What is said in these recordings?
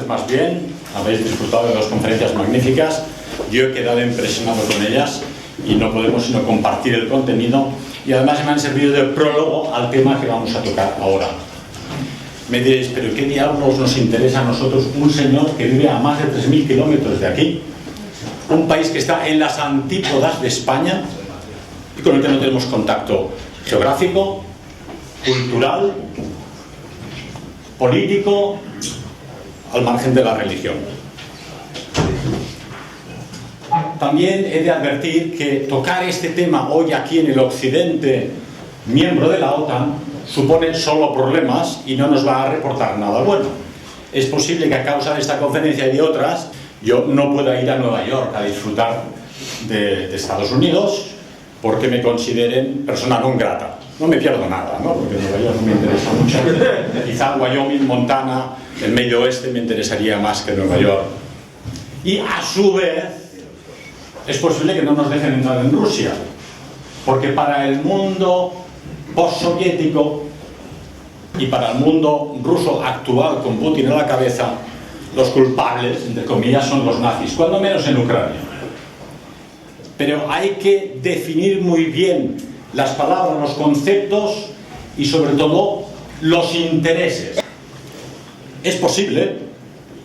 partes más bien, habéis disfrutado de dos conferencias magníficas, yo he quedado impresionado con ellas y no podemos sino compartir el contenido y además me han servido de prólogo al tema que vamos a tocar ahora. Me diréis, pero ¿qué diablos nos interesa a nosotros un señor que vive a más de 3.000 kilómetros de aquí? Un país que está en las antípodas de España y con el que no tenemos contacto geográfico, cultural, político, al margen de la religión. También he de advertir que tocar este tema hoy aquí en el occidente, miembro de la OTAN, supone solo problemas y no nos va a reportar nada bueno. Es posible que a causa de esta conferencia y de otras, yo no pueda ir a Nueva York a disfrutar de Estados Unidos porque me consideren persona non grata. No me pierdo nada, ¿no? Porque Nueva York no me interesa mucho. Quizá Wyoming, Montana, el medio oeste me interesaría más que Nueva York. Y a su vez, es posible que no nos dejen entrar en Rusia, porque para el mundo postsoviético y para el mundo ruso actual con Putin a la cabeza, los culpables, entre comillas, son los nazis, cuando menos en Ucrania. Pero hay que definir muy bien las palabras, los conceptos y sobre todo los intereses. Es posible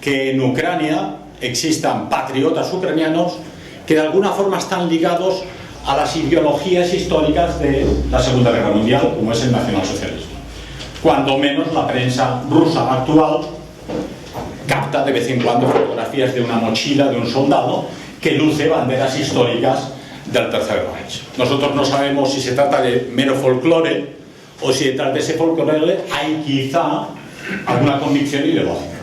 que en Ucrania existan patriotas ucranianos que de alguna forma están ligados a las ideologías históricas de la Segunda Guerra Mundial, como es el nacionalsocialismo. Cuando menos la prensa rusa actual capta de vez en cuando fotografías de una mochila de un soldado que luce banderas históricas del Tercer Reich. Nosotros no sabemos si se trata de mero folclore o si detrás de ese folclore hay quizá alguna convicción ideológica.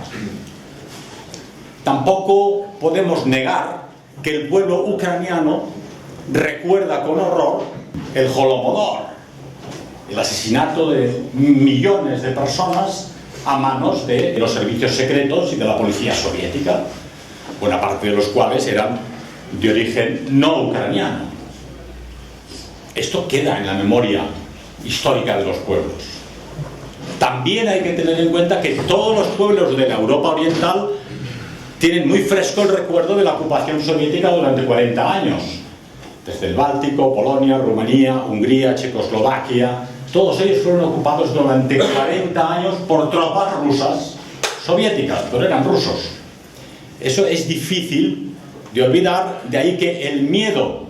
Tampoco podemos negar que el pueblo ucraniano recuerda con horror el Holodomor, el asesinato de millones de personas a manos de los servicios secretos y de la policía soviética, buena parte de los cuales eran de origen no ucraniano. Esto queda en la memoria histórica de los pueblos. También hay que tener en cuenta que todos los pueblos de la Europa Oriental tienen muy fresco el recuerdo de la ocupación soviética durante 40 años. Desde el Báltico, Polonia, Rumanía, Hungría, Checoslovaquia, todos ellos fueron ocupados durante 40 años por tropas rusas soviéticas, pero eran rusos. Eso es difícil de olvidar, de ahí que el miedo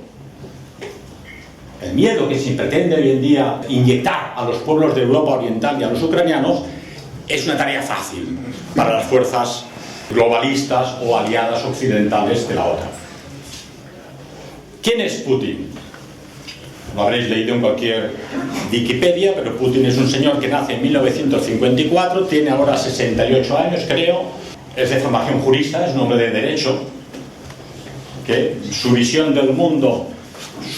que se pretende hoy en día inyectar a los pueblos de Europa Oriental y a los ucranianos es una tarea fácil para las fuerzas globalistas o aliadas occidentales de la OTAN. ¿Quién es Putin? Lo habréis leído en cualquier Wikipedia, pero Putin es un señor que nace en 1954, tiene ahora 68 años, creo, es de formación jurista, es un hombre de derecho, que su visión del mundo,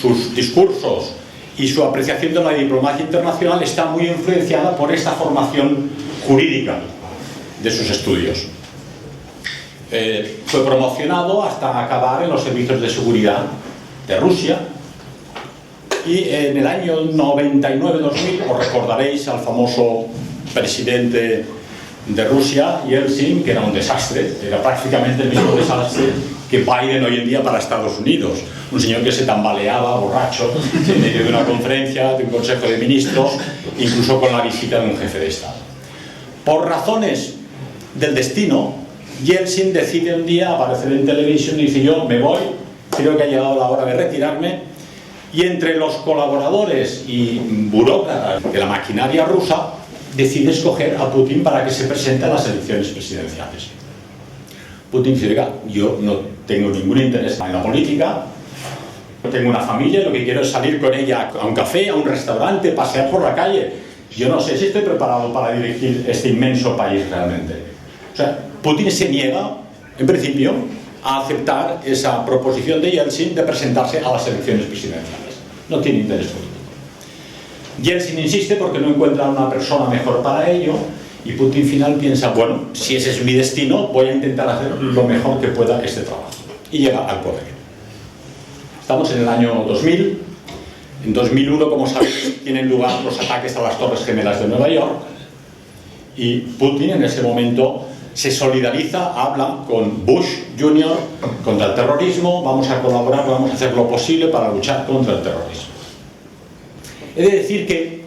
sus discursos y su apreciación de la diplomacia internacional está muy influenciada por esta formación jurídica de sus estudios. Fue promocionado hasta acabar en los servicios de seguridad de Rusia y en el año 99-2000 os recordaréis al famoso presidente de Rusia, Yeltsin, que era un desastre, era prácticamente el mismo desastre que Biden hoy en día para Estados Unidos, un señor que se tambaleaba borracho en medio de una conferencia, de un consejo de ministros, incluso con la visita de un jefe de Estado. Por razones del destino, Yeltsin decide un día aparecer en televisión y dice: yo me voy, creo que ha llegado la hora de retirarme, y entre los colaboradores y burócratas de la maquinaria rusa decide escoger a Putin para que se presente a las elecciones presidenciales. Putin dice: oiga, yo no tengo ningún interés en la política, tengo una familia, lo que quiero es salir con ella a un café, a un restaurante, pasear por la calle. Yo no sé si estoy preparado para dirigir este inmenso país realmente. O sea, Putin se niega, en principio, a aceptar esa proposición de Yeltsin de presentarse a las elecciones presidenciales. No tiene interés político. Yeltsin insiste porque no encuentra una persona mejor para ello y Putin final piensa: bueno, si ese es mi destino, voy a intentar hacer lo mejor que pueda este trabajo. Y llega al poder. Estamos en el año 2000. En 2001, como sabéis, tienen lugar los ataques a las Torres Gemelas de Nueva York y Putin en ese momento se solidariza, habla con Bush Jr. contra el terrorismo, vamos a colaborar, vamos a hacer lo posible para luchar contra el terrorismo. He de decir que,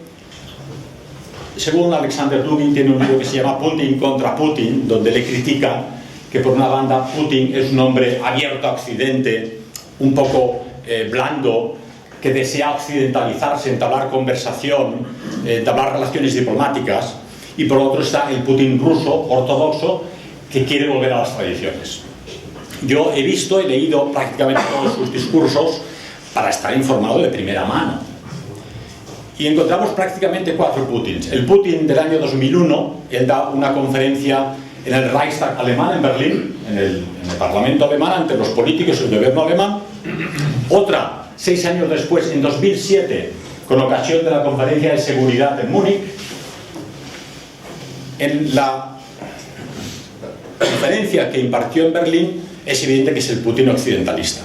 según Alexander Dugin, tiene un libro que se llama Putin contra Putin, donde le critica que por una banda Putin es un hombre abierto a Occidente, un poco blando, que desea occidentalizarse, entablar conversación, entablar relaciones diplomáticas, y por otro está el Putin ruso, ortodoxo, que quiere volver a las tradiciones. Yo he visto, he leído prácticamente todos sus discursos para estar informado de primera mano. Y encontramos prácticamente 4 Putins. El Putin del año 2001, él da una conferencia en el Reichstag alemán, en Berlín, en el Parlamento alemán, ante los políticos y el gobierno alemán. Otra, 6 años después, en 2007, con ocasión de la conferencia de seguridad en Múnich. En la conferencia que impartió en Berlín, es evidente que es el Putin occidentalista.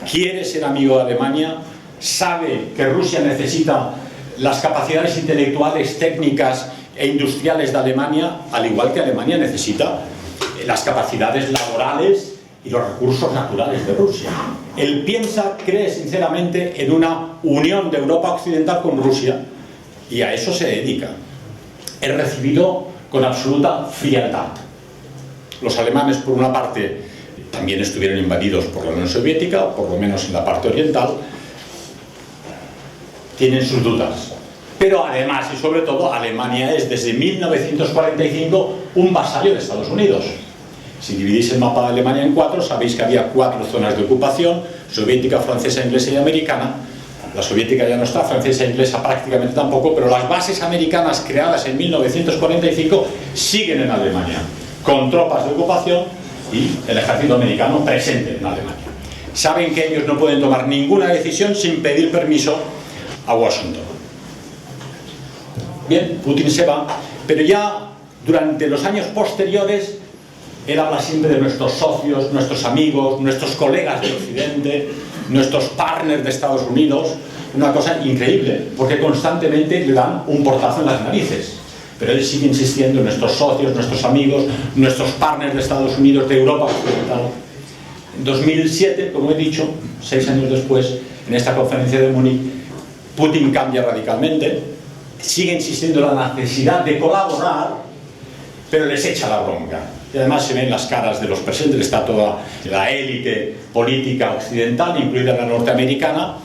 Quiere ser amigo de Alemania, sabe que Rusia necesita las capacidades intelectuales, técnicas e industriales de Alemania, al igual que Alemania necesita las capacidades laborales y los recursos naturales de Rusia. Él cree sinceramente en una unión de Europa occidental con Rusia, y a eso se dedica. Es recibido con absoluta frialdad. Los alemanes, por una parte, también estuvieron invadidos por la Unión Soviética, por lo menos en la parte oriental, tienen sus dudas. Pero además y sobre todo, Alemania es desde 1945 un vasallo de Estados Unidos. Si dividís el mapa de Alemania en 4, sabéis que había 4 zonas de ocupación: soviética, francesa, inglesa y americana. La soviética ya no está, francesa e inglesa prácticamente tampoco, pero las bases americanas creadas en 1945 siguen en Alemania, con tropas de ocupación y el ejército americano presente en Alemania. Saben que ellos no pueden tomar ninguna decisión sin pedir permiso a Washington. Bien, Putin se va, pero ya durante los años posteriores él habla siempre de nuestros socios, nuestros amigos, nuestros colegas de Occidente, nuestros partners de Estados Unidos. Una cosa increíble, porque constantemente le dan un portazo en las narices. Pero él sigue insistiendo en nuestros socios, nuestros amigos, nuestros partners de Estados Unidos, de Europa occidental. En 2007, como he dicho, 6 años después, en esta conferencia de Múnich, Putin cambia radicalmente, sigue insistiendo en la necesidad de colaborar, pero les echa la bronca. Y además se ven las caras de los presentes, está toda la élite política occidental, incluida la norteamericana,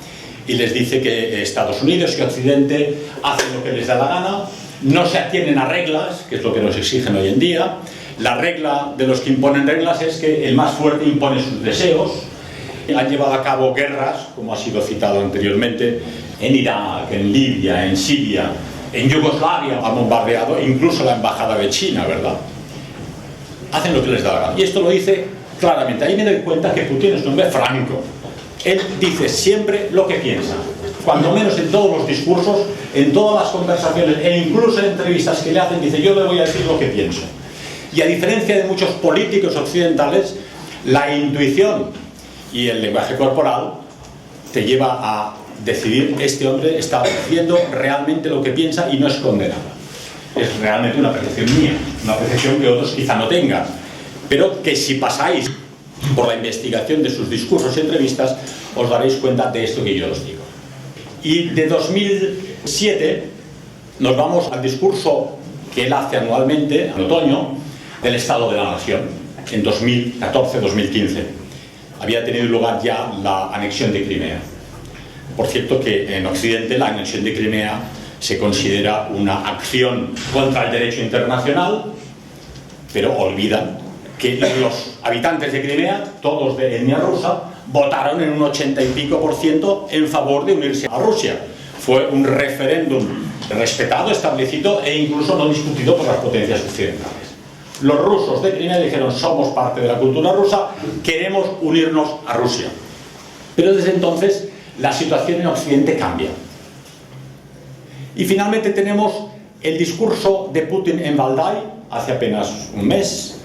y les dice que Estados Unidos y Occidente hacen lo que les da la gana, no se atienen a reglas, que es lo que nos exigen hoy en día. La regla de los que imponen reglas es que el más fuerte impone sus deseos. Han llevado a cabo guerras, como ha sido citado anteriormente, en Irak, en Libia, en Siria, en Yugoslavia, han bombardeado incluso la embajada de China, ¿verdad? Hacen lo que les da la gana. Y esto lo dice claramente. Ahí me doy cuenta que Putin es un hombre franco. Él dice siempre lo que piensa, cuando menos en todos los discursos, en todas las conversaciones e incluso en entrevistas que le hacen, dice: yo le voy a decir lo que pienso. Y a diferencia de muchos políticos occidentales, la intuición y el lenguaje corporal te lleva a decidir: este hombre está diciendo realmente lo que piensa y no esconde nada. Es realmente una percepción mía, una percepción que otros quizá no tengan, pero que si pasáis por la investigación de sus discursos y entrevistas os daréis cuenta de esto que yo os digo. Y de 2007 nos vamos al discurso que él hace anualmente, en otoño, del Estado de la Nación, en 2014-2015. Había tenido lugar ya la anexión de Crimea. Por cierto que en Occidente la anexión de Crimea se considera una acción contra el derecho internacional, pero olvidan que los habitantes de Crimea, todos de etnia rusa, votaron en un 80 y pico% en favor de unirse a Rusia. Fue un referéndum respetado, establecido e incluso no discutido por las potencias occidentales. Los rusos de Crimea dijeron: somos parte de la cultura rusa, queremos unirnos a Rusia. Pero desde entonces la situación en Occidente cambia. Y finalmente tenemos el discurso de Putin en Valdai, hace apenas un mes.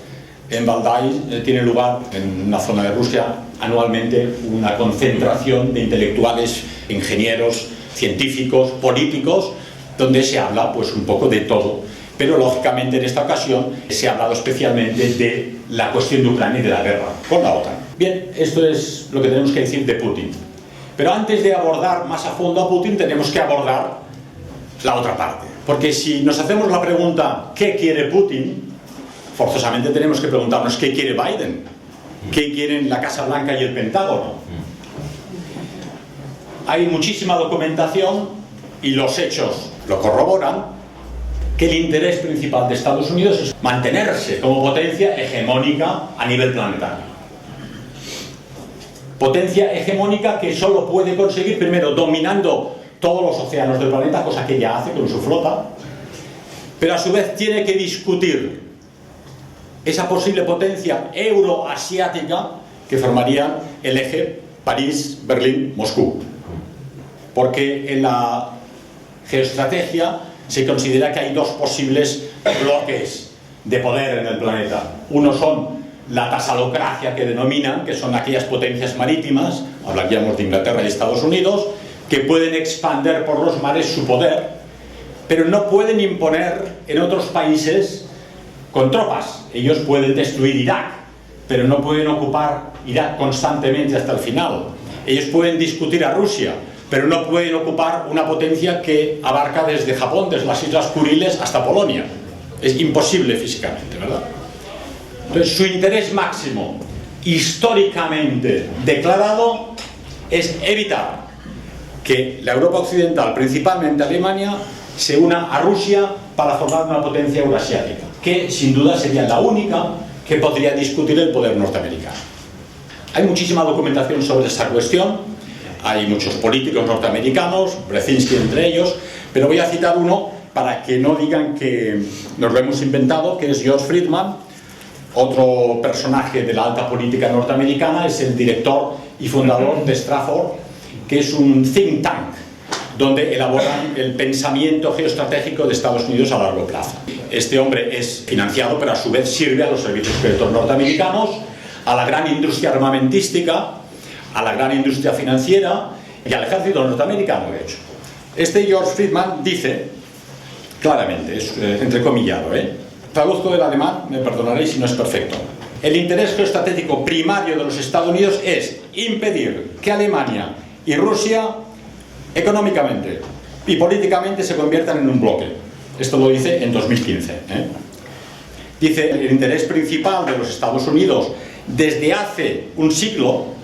En Valdai tiene lugar, en una zona de Rusia, anualmente una concentración de intelectuales, ingenieros, científicos, políticos, donde se habla pues un poco de todo. pero lógicamente en esta ocasión se ha hablado especialmente de la cuestión de Ucrania y de la guerra con la OTAN. Bien, esto es lo que tenemos que decir de Putin. Pero antes de abordar más a fondo a Putin, tenemos que abordar la otra parte. Porque si nos hacemos la pregunta ¿qué quiere Putin?, forzosamente tenemos que preguntarnos ¿qué quiere Biden? ¿Qué quieren la Casa Blanca y el Pentágono? Hay muchísima documentación y los hechos lo corroboran, que el interés principal de Estados Unidos es mantenerse como potencia hegemónica a nivel planetario. Potencia hegemónica que solo puede conseguir, primero, dominando todos los océanos del planeta, cosa que ya hace con su flota, pero a su vez tiene que discutir esa posible potencia euroasiática que formaría el eje París-Berlín-Moscú. Porque en la geoestrategia se considera que hay dos posibles bloques de poder en el planeta. Uno son la tasalocracia, que denominan, que son aquellas potencias marítimas, hablaríamos de Inglaterra y Estados Unidos, que pueden expandir por los mares su poder, pero no pueden imponer en otros países con tropas. Ellos pueden destruir Irak, pero no pueden ocupar Irak constantemente hasta el final. Ellos pueden discutir a Rusia, pero no pueden ocupar una potencia que abarca desde Japón, desde las Islas Kuriles hasta Polonia. Es imposible físicamente, ¿verdad? Entonces, su interés máximo, históricamente declarado, es evitar que la Europa occidental, principalmente Alemania, se una a Rusia para formar una potencia euroasiática, que sin duda sería la única que podría discutir el poder norteamericano. Hay muchísima documentación sobre esta cuestión. Hay muchos políticos norteamericanos, Brzezinski entre ellos, pero voy a citar uno para que no digan que nos lo hemos inventado, que es George Friedman, otro personaje de la alta política norteamericana. Es el director y fundador de Stratfor, que es un think tank, donde elaboran el pensamiento geoestratégico de Estados Unidos a largo plazo. Este hombre es financiado, pero a su vez sirve a los servicios secretos norteamericanos, a la gran industria armamentística, a la gran industria financiera y al ejército norteamericano, de hecho. Este George Friedman dice claramente, es entrecomillado, traduzco del alemán, me perdonaréis si no es perfecto: el interés geoestratégico primario de los Estados Unidos es impedir que Alemania y Rusia económicamente y políticamente se conviertan en un bloque. Esto lo dice en 2015. Dice: el interés principal de los Estados Unidos desde hace un siglo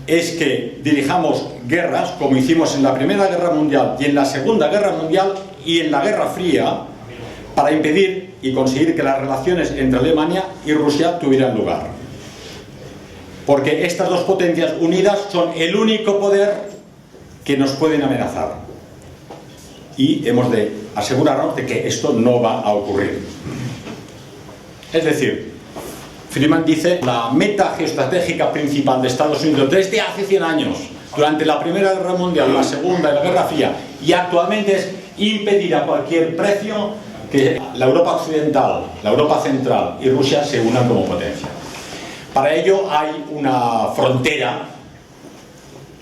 es que dirijamos guerras, como hicimos en la Primera Guerra Mundial y en la Segunda Guerra Mundial y en la Guerra Fría, para impedir y conseguir que las relaciones entre Alemania y Rusia tuvieran lugar. Porque estas dos potencias unidas son el único poder que nos pueden amenazar. Y hemos de asegurarnos de que esto no va a ocurrir. Es decir, Friedman dice: la meta geoestratégica principal de Estados Unidos desde hace 100 años, durante la Primera Guerra Mundial, la Segunda y la Guerra Fría, y actualmente, es impedir a cualquier precio que la Europa occidental, la Europa central y Rusia se unan como potencia. Para ello hay una frontera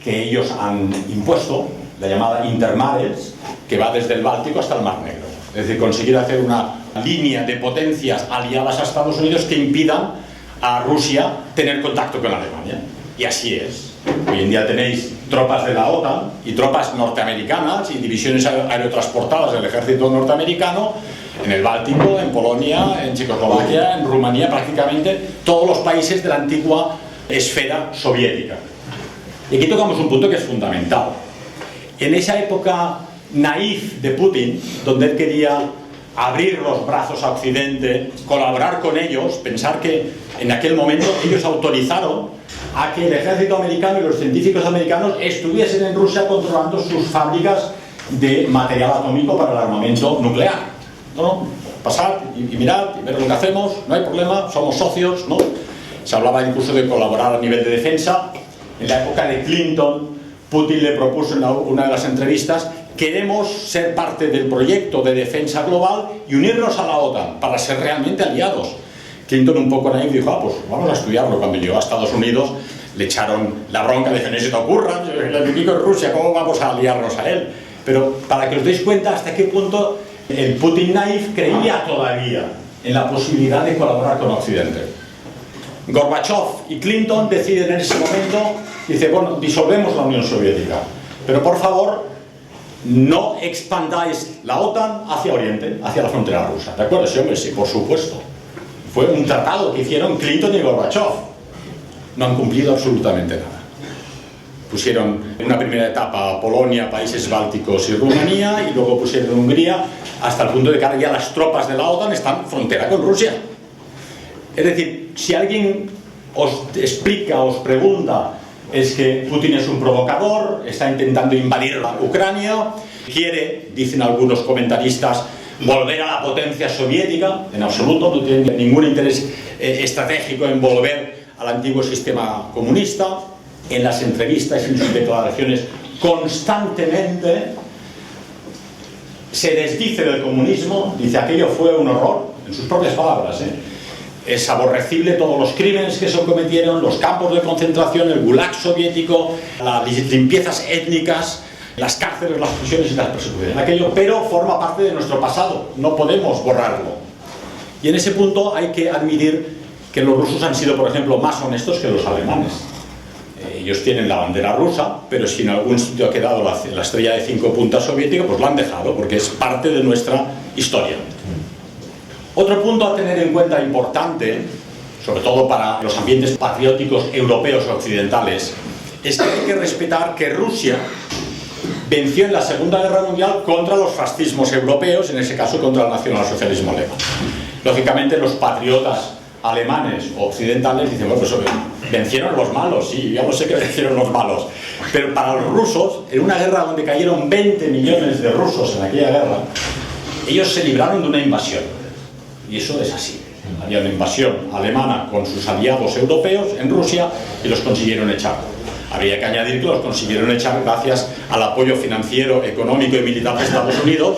que ellos han impuesto, la llamada Intermares, que va desde el Báltico hasta el Mar Negro. Es decir, conseguir hacer una línea de potencias aliadas a Estados Unidos que impidan a Rusia tener contacto con Alemania. Y así es. Hoy en día tenéis tropas de la OTAN y tropas norteamericanas y divisiones aerotransportadas del ejército norteamericano en el Báltico, en Polonia, en Checoslovaquia, en Rumanía, prácticamente todos los países de la antigua esfera soviética. Y aquí tocamos un punto que es fundamental. En esa época naif de Putin, donde él quería abrir los brazos a Occidente, colaborar con ellos, pensar que en aquel momento ellos autorizaron a que el ejército americano y los científicos americanos estuviesen en Rusia controlando sus fábricas de material atómico para el armamento nuclear. No, pasad y mirad y ver lo que hacemos, no hay problema, somos socios, ¿no? Se hablaba incluso de colaborar a nivel de defensa. En la época de Clinton, Putin le propuso en una de las entrevistas: queremos ser parte del proyecto de defensa global y unirnos a la OTAN para ser realmente aliados. Clinton, un poco naif, dijo: pues vamos a estudiarlo. Cuando llegó a Estados Unidos le echaron la bronca, dijeron: no se te ocurra, el enemigo es Rusia, ¿cómo vamos a aliarnos a él? Pero para que os deis cuenta hasta qué punto El Putin naif creía todavía en la posibilidad de colaborar con Occidente. Gorbachev y Clinton deciden en ese momento, dice, bueno, disolvemos la Unión Soviética, pero por favor no expandáis la OTAN hacia Oriente, hacia la frontera rusa. ¿De acuerdo? Sí, hombre, sí, por supuesto. Fue un tratado que hicieron Clinton y Gorbachev. No han cumplido absolutamente nada. Pusieron en una primera etapa Polonia, países bálticos y Rumanía, y luego pusieron Hungría, hasta el punto de que ahora ya las tropas de la OTAN están frontera con Rusia. Es decir, si alguien os explica, os pregunta, es que Putin es un provocador, está intentando invadir la Ucrania, quiere, dicen algunos comentaristas, volver a la potencia soviética, en absoluto, no tiene ningún interés estratégico en volver al antiguo sistema comunista. En las entrevistas y en sus declaraciones constantemente se desdice del comunismo, dice aquello fue un horror, en sus propias palabras, Es aborrecible todos los crímenes que se cometieron, los campos de concentración, el gulag soviético, las limpiezas étnicas, las cárceles, las prisiones y las persecuciones. Aquello, pero forma parte de nuestro pasado, no podemos borrarlo. Y en ese punto hay que admitir que los rusos han sido, por ejemplo, más honestos que los alemanes. Ellos tienen la bandera rusa, pero si en algún sitio ha quedado la estrella de 5 puntas soviética, pues la han dejado, porque es parte de nuestra historia. Otro punto a tener en cuenta importante, sobre todo para los ambientes patrióticos europeos o occidentales, es que hay que respetar que Rusia venció en la Segunda Guerra Mundial contra los fascismos europeos, en ese caso contra el nacionalsocialismo alemán. Lógicamente los patriotas alemanes o occidentales dicen, bueno, pues vencieron los malos, sí, ya lo sé que vencieron los malos, pero para los rusos, en una guerra donde cayeron 20 millones de rusos en aquella guerra, ellos se libraron de una invasión, y eso es así. Había una invasión alemana con sus aliados europeos en Rusia y los consiguieron echar. Habría que añadir que los consiguieron echar gracias al apoyo financiero, económico y militar de Estados Unidos,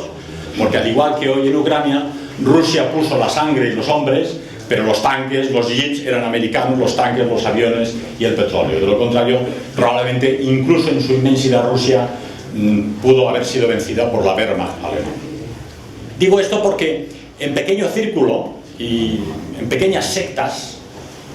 porque al igual que hoy en Ucrania, Rusia puso la sangre y los hombres, pero los tanques, los jeeps eran americanos, los tanques, los aviones y el petróleo. De lo contrario, probablemente incluso en su inmensidad Rusia pudo haber sido vencida por la Wehrmacht alemana. Digo esto porque en pequeño círculo y en pequeñas sectas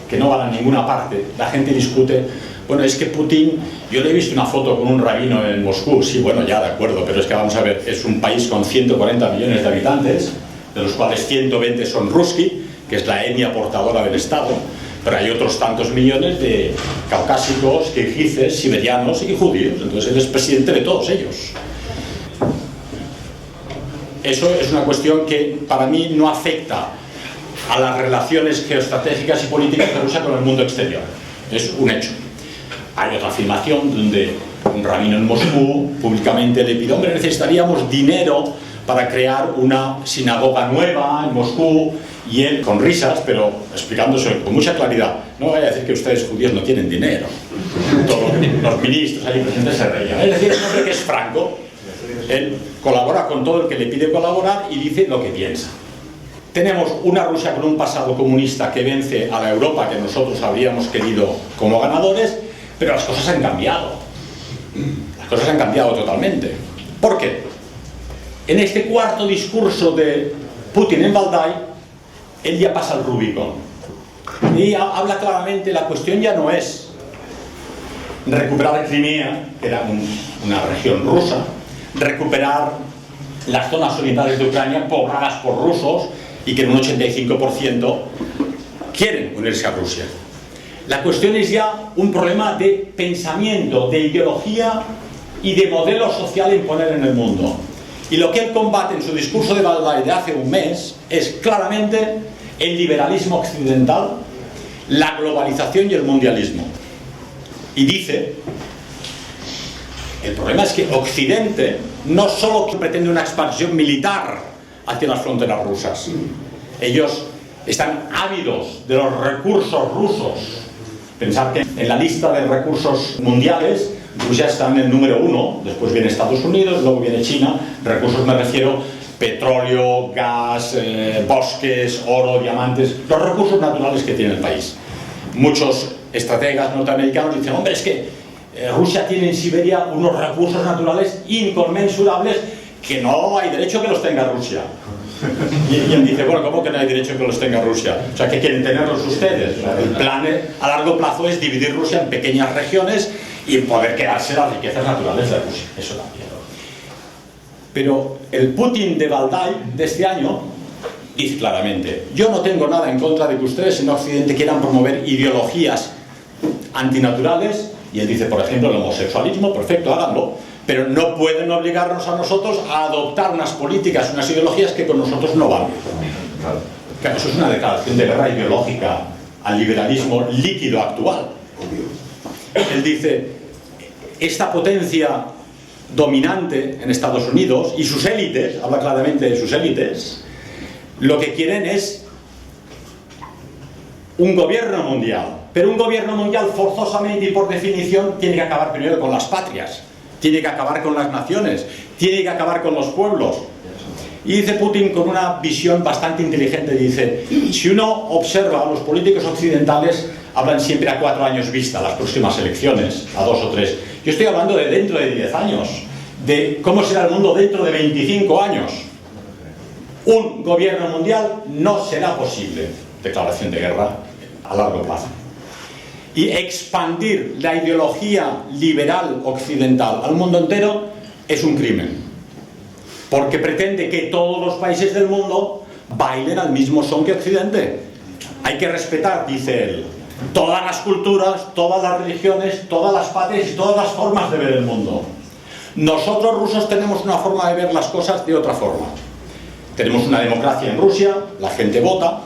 que no van a ninguna parte, la gente discute, bueno, es que Putin, yo le he visto una foto con un rabino en Moscú, sí, bueno, ya de acuerdo, pero es que vamos a ver, es un país con 140 millones de habitantes, de los cuales 120 son ruski, que es la etnia portadora del Estado, pero hay otros tantos millones de caucásicos, kirguises, siberianos y judíos, entonces él es presidente de todos ellos. Eso es una cuestión que para mí no afecta a las relaciones geoestratégicas y políticas de Rusia con el mundo exterior, es un hecho. Hay otra afirmación donde un rabino en Moscú públicamente le pide, hombre, necesitaríamos dinero para crear una sinagoga nueva en Moscú, y él con risas, pero explicándose con mucha claridad, no vaya a decir que ustedes judíos no tienen dinero. Todos los ministros allí presentes se reían. Es decir, un hombre que es franco, él colabora con todo el que le pide colaborar y dice lo que piensa. Tenemos una Rusia con un pasado comunista que vence a la Europa que nosotros habríamos querido como ganadores, pero las cosas han cambiado. Las cosas han cambiado totalmente. ¿Por qué? En este cuarto discurso de Putin en Valdai, él ya pasa el Rubicón y habla claramente, la cuestión ya no es recuperar Crimea, que era una región rusa, recuperar las zonas orientales de Ucrania pobladas por rusos y que en un 85% quieren unirse a Rusia. La cuestión es ya un problema de pensamiento, de ideología y de modelo social a imponer en el mundo. Y lo que él combate en su discurso de Valdai de hace un mes es claramente el liberalismo occidental, la globalización y el mundialismo. Y dice, el problema es que Occidente no solo pretende una expansión militar hacia las fronteras rusas, ellos están ávidos de los recursos rusos. Pensar que en la lista de recursos mundiales Rusia está en el número 1, después viene Estados Unidos, luego viene China. Recursos me refiero petróleo, gas, bosques, oro, diamantes, los recursos naturales que tiene el país. Muchos estrategas norteamericanos dicen, hombre, es que Rusia tiene en Siberia unos recursos naturales inconmensurables que no hay derecho que los tenga Rusia. Y él dice, bueno, ¿cómo que no hay derecho que los tenga Rusia? O sea, que quieren tenerlos ustedes. O sea, el plan a largo plazo es dividir Rusia en pequeñas regiones y poder quedarse las riquezas naturales de Rusia. Eso también. Pero el Putin de Valdai de este año dice claramente, yo no tengo nada en contra de que ustedes en Occidente quieran promover ideologías antinaturales, y él dice, por ejemplo, el homosexualismo, perfecto, háganlo, pero no pueden obligarnos a nosotros a adoptar unas políticas, unas ideologías que con nosotros no van. Claro, eso es una declaración de guerra ideológica al liberalismo líquido actual. Él dice, esta potencia dominante en Estados Unidos y sus élites, habla claramente de sus élites, lo que quieren es un gobierno mundial, pero un gobierno mundial forzosamente y por definición tiene que acabar primero con las patrias, tiene que acabar con las naciones, tiene que acabar con los pueblos. Y dice Putin con una visión bastante inteligente, dice, si uno observa a los políticos occidentales, hablan siempre a 4 años vista, las próximas elecciones, a 2 o 3. Yo estoy hablando de dentro de 10 años, de cómo será el mundo dentro de 25 años. Un gobierno mundial no será posible, declaración de guerra a largo plazo. Y expandir la ideología liberal occidental al mundo entero es un crimen, porque pretende que todos los países del mundo bailen al mismo son que Occidente. Hay que respetar, dice él, todas las culturas, todas las religiones, todas las patrias y todas las formas de ver el mundo. Nosotros rusos tenemos una forma de ver las cosas de otra forma. Tenemos una democracia en Rusia, la gente vota,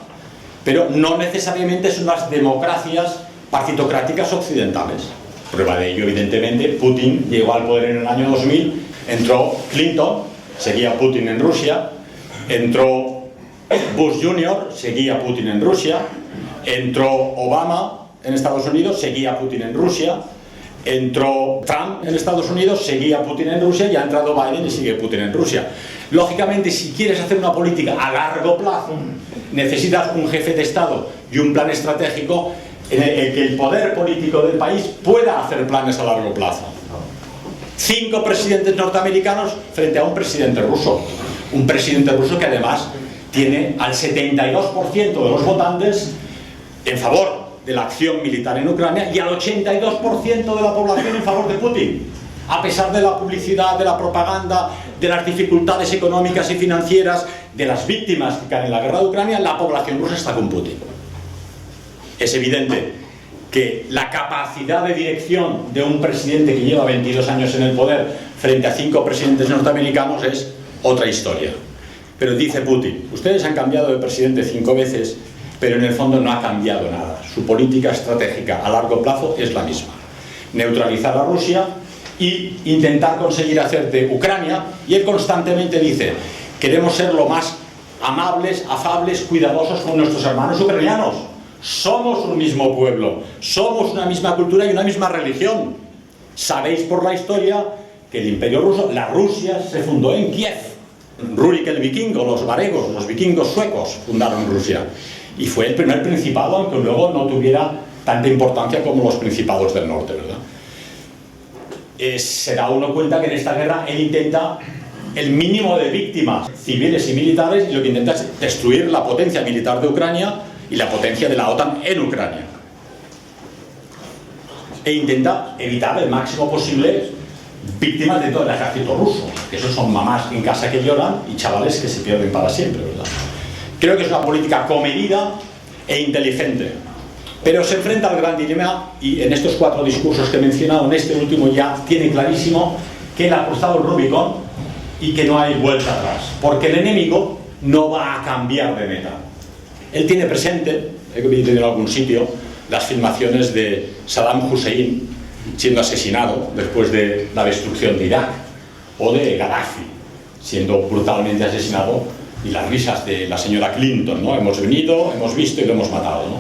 pero no necesariamente son las democracias partitocráticas occidentales. Prueba de ello, evidentemente, Putin llegó al poder en el año 2000, entró Clinton, seguía Putin en Rusia, entró Bush Jr., seguía Putin en Rusia, entró Obama en Estados Unidos, seguía Putin en Rusia, entró Trump en Estados Unidos, seguía Putin en Rusia, y ha entrado Biden y sigue Putin en Rusia. Lógicamente, si quieres hacer una política a largo plazo, necesitas un jefe de Estado y un plan estratégico en el que el poder político del país pueda hacer planes a largo plazo. 5 presidentes norteamericanos frente a un presidente ruso. Un presidente ruso que además tiene al 72% de los votantes en favor de la acción militar en Ucrania y al 82% de la población en favor de Putin. A pesar de la publicidad, de la propaganda, de las dificultades económicas y financieras, de las víctimas que caen en la guerra de Ucrania, la población rusa está con Putin. Es evidente que la capacidad de dirección de un presidente que lleva 22 años en el poder frente a 5 presidentes norteamericanos es otra historia. Pero dice Putin, ustedes han cambiado de presidente 5 veces, pero en el fondo no ha cambiado nada. Su política estratégica a largo plazo es la misma. Neutralizar a Rusia y intentar conseguir hacer de Ucrania, y él constantemente dice, queremos ser lo más amables, afables, cuidadosos con nuestros hermanos ucranianos. Somos un mismo pueblo, somos una misma cultura y una misma religión. Sabéis por la historia que el Imperio Ruso, la Rusia, se fundó en Kiev. Rurik el vikingo, los varegos, los vikingos suecos fundaron Rusia. Y fue el primer principado, aunque luego no tuviera tanta importancia como los principados del norte, ¿verdad? Se da uno cuenta que en esta guerra él intenta el mínimo de víctimas civiles y militares, y lo que intenta es destruir la potencia militar de Ucrania y la potencia de la OTAN en Ucrania. E intenta evitar el máximo posible víctimas de todo el ejército ruso, que esos son mamás en casa que lloran y chavales que se pierden para siempre, ¿verdad? Creo que es una política comedida e inteligente, pero se enfrenta al gran dilema, y en estos 4 discursos que he mencionado, en este último ya tiene clarísimo que él ha cruzado el Rubicón y que no hay vuelta atrás, porque el enemigo no va a cambiar de meta. Él tiene presente, he visto en algún sitio, las filmaciones de Saddam Hussein siendo asesinado después de la destrucción de Irak, o de Gaddafi siendo brutalmente asesinado, y las risas de la señora Clinton, ¿no? Hemos venido, hemos visto y lo hemos matado, ¿no?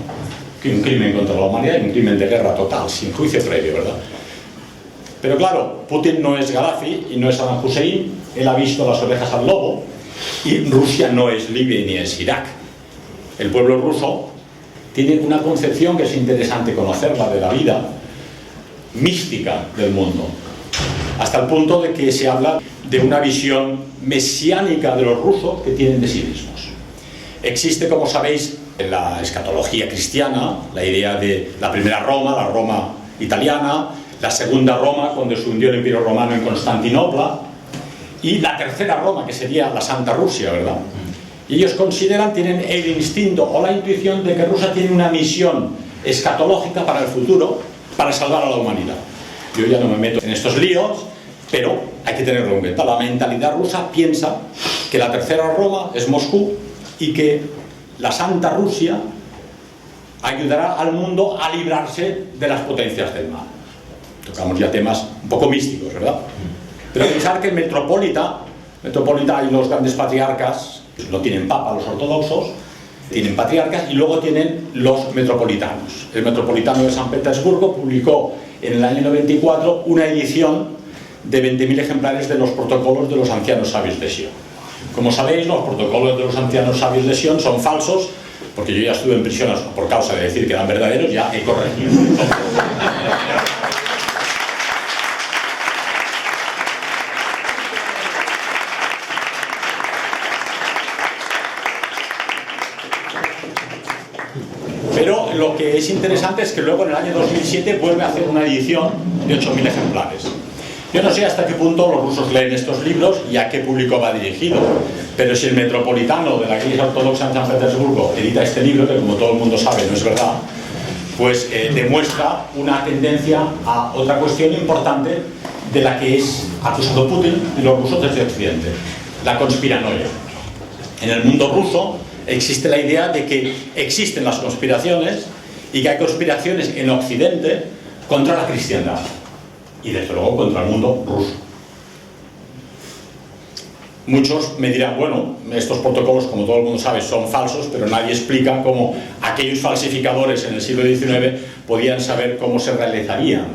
Que un crimen contra la humanidad y un crimen de guerra total, sin juicio previo, ¿verdad? Pero claro, Putin no es Gaddafi y no es Saddam Hussein, él ha visto las orejas al lobo, y Rusia no es Libia ni es Irak. El pueblo ruso tiene una concepción que es interesante conocerla de la vida mística del mundo. hasta el punto de que se habla de una visión mesiánica de los rusos que tienen de sí mismos. Existe, como sabéis, en la escatología cristiana, la idea de la primera Roma, la Roma italiana, la segunda Roma, cuando se hundió el Imperio Romano en Constantinopla, y la tercera Roma, que sería la Santa Rusia, ¿verdad? Y ellos consideran, tienen el instinto o la intuición de que Rusia tiene una misión escatológica para el futuro, para salvar a la humanidad. Yo ya no me meto en estos líos, pero hay que tenerlo en cuenta. La mentalidad rusa piensa que la tercera Roma es Moscú y que la Santa Rusia ayudará al mundo a librarse de las potencias del mal. Tocamos ya temas un poco místicos, ¿verdad? Pero pensar que el metropolita y los grandes patriarcas, no tienen papa los ortodoxos, tienen patriarcas y luego tienen los metropolitanos. El metropolitano de San Petersburgo publicó en el año 94 una edición de 20.000 ejemplares de los protocolos de los ancianos sabios de Sion. Como sabéis, los protocolos de los ancianos sabios de Sion son falsos, porque yo ya estuve en prisión por causa de decir que eran verdaderos, ya he corregido. Pero lo que es interesante es que luego en el año 2007 vuelve a hacer una edición de 8.000 ejemplares. Yo no sé hasta qué punto los rusos leen estos libros y a qué público va dirigido, pero si el metropolitano de la Iglesia Ortodoxa en San Petersburgo edita este libro, que como todo el mundo sabe no es verdad, pues demuestra una tendencia a otra cuestión importante de la que es acusado Putin y los rusos desde Occidente: la conspiranoia. En el mundo ruso existe la idea de que existen las conspiraciones y que hay conspiraciones en Occidente contra la cristiandad y desde luego contra el mundo ruso. Muchos me dirán, bueno, estos protocolos, como todo el mundo sabe, son falsos, pero nadie explica cómo aquellos falsificadores en el siglo XIX podían saber cómo se realizarían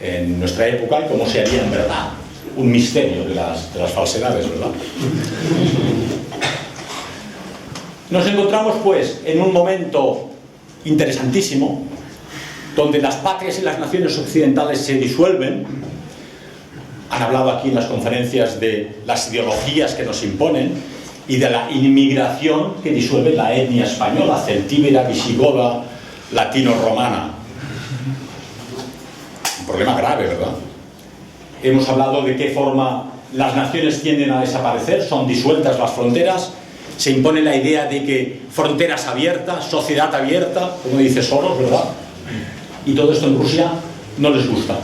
en nuestra época y cómo se haría en verdad. Un misterio de las falsedades, ¿verdad? Nos encontramos, pues, en un momento interesantísimo, donde las patrias y las naciones occidentales se disuelven. Han hablado aquí en las conferencias de las ideologías que nos imponen y de la inmigración que disuelve la etnia española, celtíbera, visigoda, latino-romana. Un problema grave, ¿verdad? Hemos hablado de qué forma las naciones tienden a desaparecer, son disueltas las fronteras, se impone la idea de que fronteras abiertas, sociedad abierta, como dice Soros, ¿verdad? Y todo esto en Rusia no les gusta.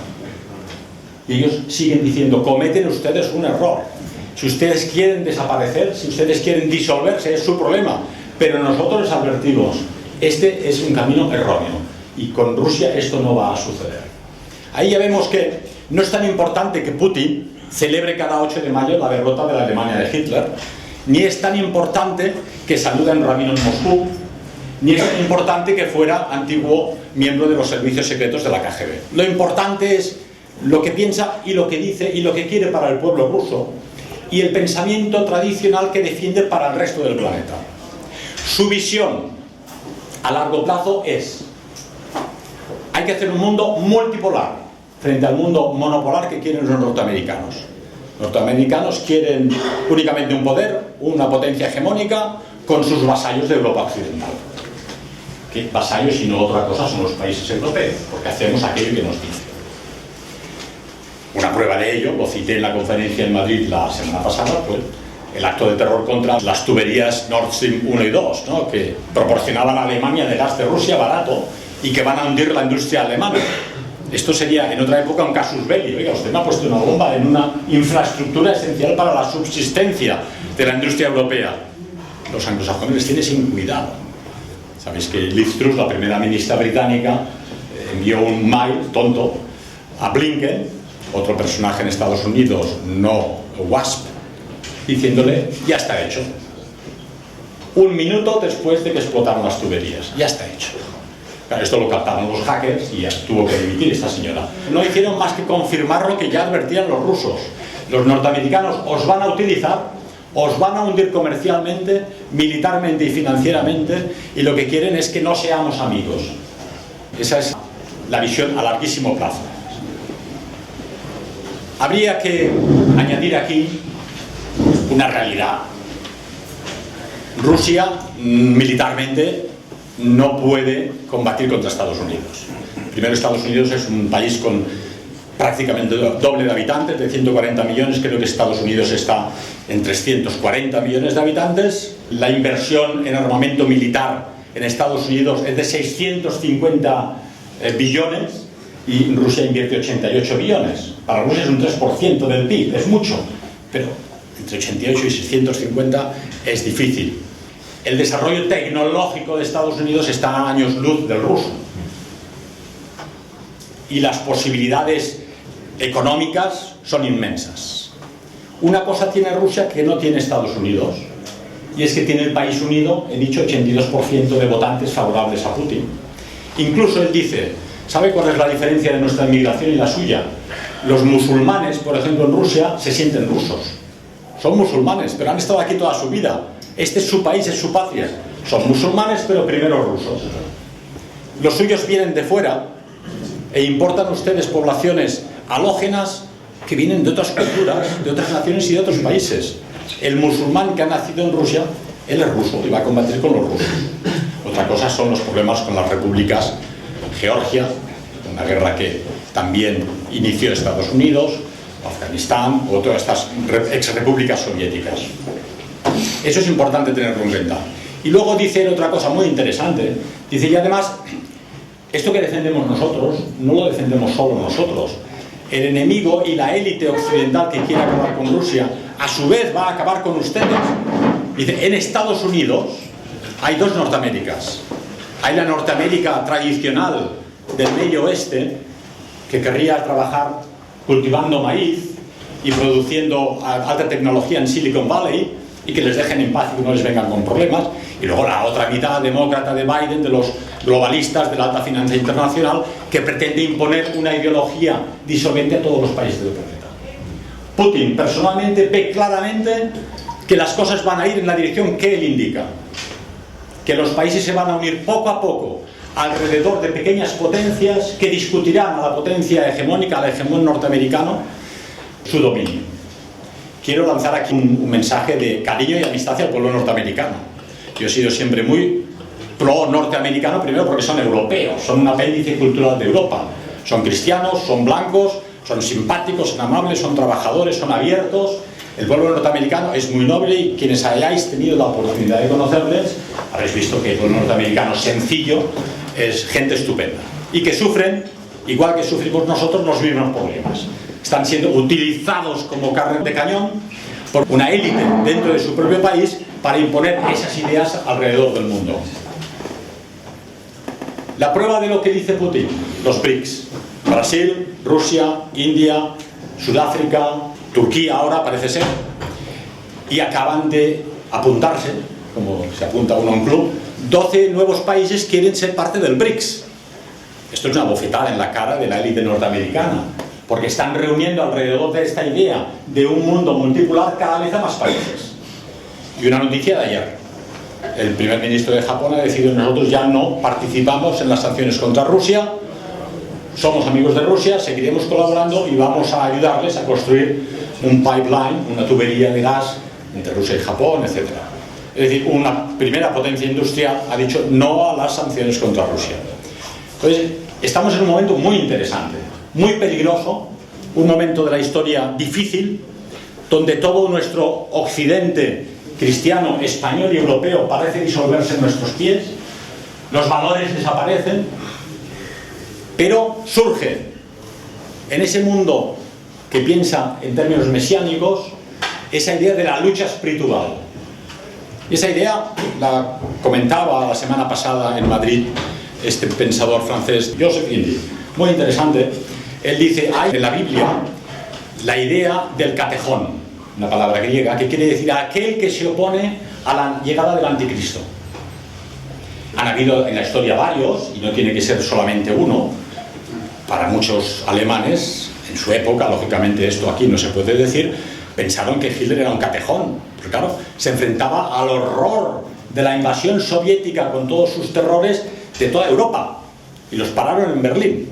Y ellos siguen diciendo, cometen ustedes un error. Si ustedes quieren desaparecer, si ustedes quieren disolverse, es su problema. Pero nosotros les advertimos, este es un camino erróneo. Y con Rusia esto no va a suceder. Ahí ya vemos que no es tan importante que Putin celebre cada 8 de mayo la derrota de la Alemania de Hitler, ni es tan importante que saluden rabino en Moscú, ni es tan importante que fuera antiguo miembro de los servicios secretos de la KGB. Lo importante es lo que piensa y lo que dice y lo que quiere para el pueblo ruso y el pensamiento tradicional que defiende para el resto del planeta. Su visión a largo plazo es: hay que hacer un mundo multipolar frente al mundo monopolar que quieren los norteamericanos. Los norteamericanos quieren únicamente un poder, una potencia hegemónica con sus vasallos de Europa Occidental. ¿Qué vasallos y no otra cosa son los países europeos? Porque hacemos aquello que nos dicen. Una prueba de ello, lo cité en la conferencia en Madrid la semana pasada, fue el acto de terror contra las tuberías Nord Stream 1 y 2, ¿no? Que proporcionaban a Alemania de gas de Rusia barato y que van a hundir la industria alemana. Esto sería en otra época un casus belli. Oiga, usted me ha puesto una bomba en una infraestructura esencial para la subsistencia de la industria europea. Los anglosajones les tienen sin cuidado. Sabéis que Liz Truss, la primera ministra británica, envió un mail tonto a Blinken, otro personaje en Estados Unidos, no WASP, diciéndole, ya está hecho. Un minuto después de que explotaron las tuberías, ya está hecho. Claro, esto lo captaron los hackers y ya tuvo que dimitir esta señora. No hicieron más que confirmar lo que ya advertían los rusos. Los norteamericanos os van a utilizar, os van a hundir comercialmente, militarmente y financieramente, y lo que quieren es que no seamos amigos. Esa es la visión a larguísimo plazo. Habría que añadir aquí una realidad. Rusia militarmente no puede combatir contra Estados Unidos. Primero, Estados Unidos es un país con prácticamente doble de habitantes, de 140 millones, creo que Estados Unidos está en 340 millones de habitantes. La inversión en armamento militar en Estados Unidos es de 650 billones y Rusia invierte 88 billones. Para Rusia es un 3% del PIB, es mucho, pero entre 88 y 650 es difícil. El desarrollo tecnológico de Estados Unidos está a años luz del ruso. Y las posibilidades económicas son inmensas. Una cosa tiene Rusia que no tiene Estados Unidos, y es que tiene el país unido, he dicho, 82% de votantes favorables a Putin. Incluso él dice, ¿sabe cuál es la diferencia de nuestra inmigración y la suya? Los musulmanes, por ejemplo, en Rusia, se sienten rusos. Son musulmanes, pero han estado aquí toda su vida. Este es su país, es su patria. Son musulmanes, pero primero rusos. Los suyos vienen de fuera e importan ustedes poblaciones halógenas que vienen de otras culturas, de otras naciones y de otros países. El musulmán que ha nacido en Rusia, él es ruso y va a combatir con los rusos. Otra cosa son los problemas con las repúblicas. Georgia, una guerra que también inició Estados Unidos, Afganistán o todas estas exrepúblicas soviéticas. Eso es importante tenerlo en cuenta. Y luego dice otra cosa muy interesante. Dice, y además, esto que defendemos nosotros, no lo defendemos solo nosotros. El enemigo y la élite occidental que quiere acabar con Rusia, a su vez va a acabar con ustedes. Dice, en Estados Unidos hay dos Norteaméricas. Hay la Norteamérica tradicional del medio oeste, que querría trabajar cultivando maíz y produciendo alta tecnología en Silicon Valley, y que les dejen en paz y que no les vengan con problemas. Y luego la otra mitad demócrata de Biden, de los globalistas de la alta finanza internacional, que pretende imponer una ideología disolvente a todos los países del planeta. Putin personalmente ve claramente que las cosas van a ir en la dirección que él indica, que los países se van a unir poco a poco alrededor de pequeñas potencias que discutirán a la potencia hegemónica, al hegemón norteamericano, su dominio. Quiero lanzar aquí un mensaje de cariño y amistad hacia el pueblo norteamericano. Yo he sido siempre muy pro-norteamericano, primero porque son europeos, son un apéndice cultural de Europa. Son cristianos, son blancos, son simpáticos, son amables, son trabajadores, son abiertos. El pueblo norteamericano es muy noble y quienes hayáis tenido la oportunidad de conocerles, habréis visto que el pueblo norteamericano sencillo es gente estupenda. Y que sufren, igual que sufrimos nosotros, los mismos problemas. Están siendo utilizados como carne de cañón por una élite dentro de su propio país para imponer esas ideas alrededor del mundo. La prueba de lo que dice Putin, los BRICS, Brasil, Rusia, India, Sudáfrica, Turquía ahora parece ser, y acaban de apuntarse, como se apunta uno a un club, 12 nuevos países quieren ser parte del BRICS. Esto es una bofetada en la cara de la élite norteamericana, porque están reuniendo alrededor de esta idea de un mundo multipolar cada vez a más países. Y una noticia de ayer, el primer ministro de Japón ha decidido: nosotros ya no participamos en las sanciones contra Rusia, somos amigos de Rusia, seguiremos colaborando y vamos a ayudarles a construir un pipeline, una tubería de gas entre Rusia y Japón, etc. Es decir, una primera potencia industrial ha dicho no a las sanciones contra Rusia. Entonces, estamos en un momento muy interesante, muy peligroso, un momento de la historia difícil, donde todo nuestro occidente cristiano, español y europeo parece disolverse en nuestros pies, los valores desaparecen, pero surge en ese mundo que piensa en términos mesiánicos esa idea de la lucha espiritual. Esa idea la comentaba la semana pasada en Madrid este pensador francés, Joseph Indy, muy interesante. Él dice, hay en la Biblia la idea del catejón, una palabra griega que quiere decir aquel que se opone a la llegada del anticristo. Han habido en la historia varios, y no tiene que ser solamente uno. Para muchos alemanes, en su época, lógicamente esto aquí no se puede decir, pensaron que Hitler era un catejón, pero claro, se enfrentaba al horror de la invasión soviética con todos sus terrores de toda Europa, y los pararon en Berlín.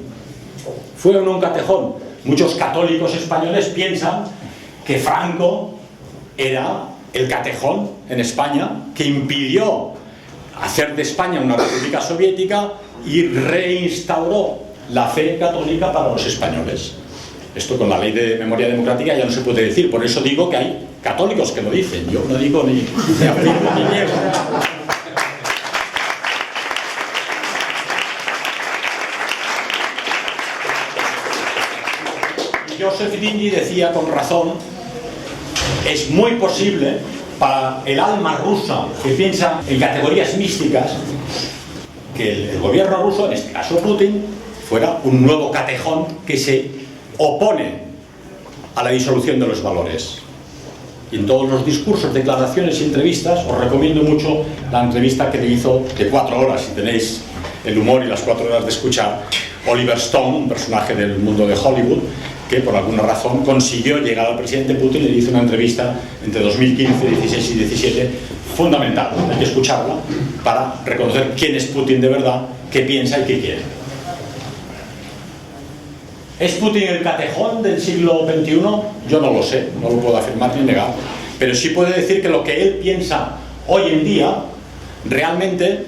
Fue un catejón. muchos católicos españoles piensan que Franco era el catejón en España que impidió hacer de España una república soviética y reinstauró la fe católica para los españoles. Esto con la ley de memoria democrática ya no se puede decir, por eso digo que hay católicos que lo dicen, yo no digo ni afirmo ni niego. Joseph Dingy decía con razón, es muy posible para el alma rusa que piensa en categorías místicas que el gobierno ruso, en este caso Putin, fuera un nuevo catejón que se opone a la disolución de los valores. Y en todos los discursos, declaraciones y entrevistas, os recomiendo mucho la entrevista que le hizo de 4 horas, si tenéis el humor y las 4 horas de escuchar, Oliver Stone, un personaje del mundo de Hollywood, que por alguna razón consiguió llegar al presidente Putin y le hizo una entrevista entre 2015, 16 y 17 fundamental. Hay que escucharla para reconocer quién es Putin de verdad, qué piensa y qué quiere. ¿Es Putin el catejón del siglo XXI? Yo no lo sé, no lo puedo afirmar ni negar, pero sí puedo decir que lo que él piensa hoy en día, realmente,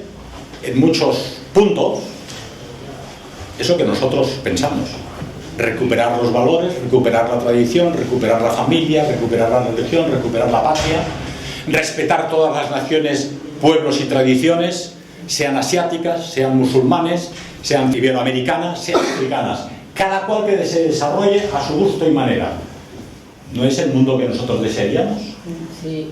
en muchos puntos, es lo que nosotros pensamos. Recuperar los valores, recuperar la tradición, recuperar la familia, recuperar la religión, recuperar la patria, respetar todas las naciones, pueblos y tradiciones, sean asiáticas, sean musulmanes, sean iberoamericanas, sean africanas. Cada cual que se desarrolle a su gusto y manera. ¿No es el mundo que nosotros desearíamos? Sí.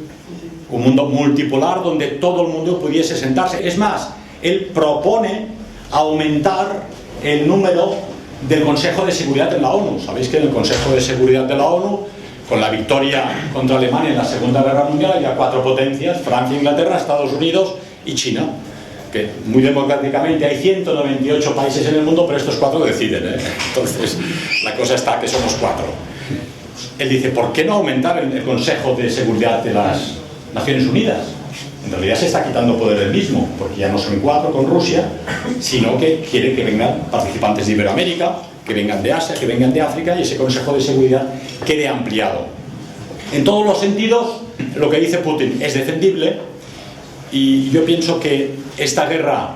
Un mundo multipolar donde todo el mundo pudiese sentarse. Es más, él propone aumentar el número del Consejo de Seguridad de la ONU. Sabéis que en el Consejo de Seguridad de la ONU, con la victoria contra Alemania en la Segunda Guerra Mundial, había 4 potencias, Francia, Inglaterra, Estados Unidos y China, que muy democráticamente hay 198 países en el mundo, pero estos 4 deciden, ¿eh? Entonces la cosa está que somos 4. Él dice, ¿por qué no aumentar el Consejo de Seguridad de las Naciones Unidas? En realidad se está quitando poder él mismo, porque ya no son 4 con Rusia, sino que quiere que vengan participantes de Iberoamérica, que vengan de Asia, que vengan de África, y ese Consejo de Seguridad quede ampliado. En todos los sentidos, lo que dice Putin es defendible, y yo pienso que esta guerra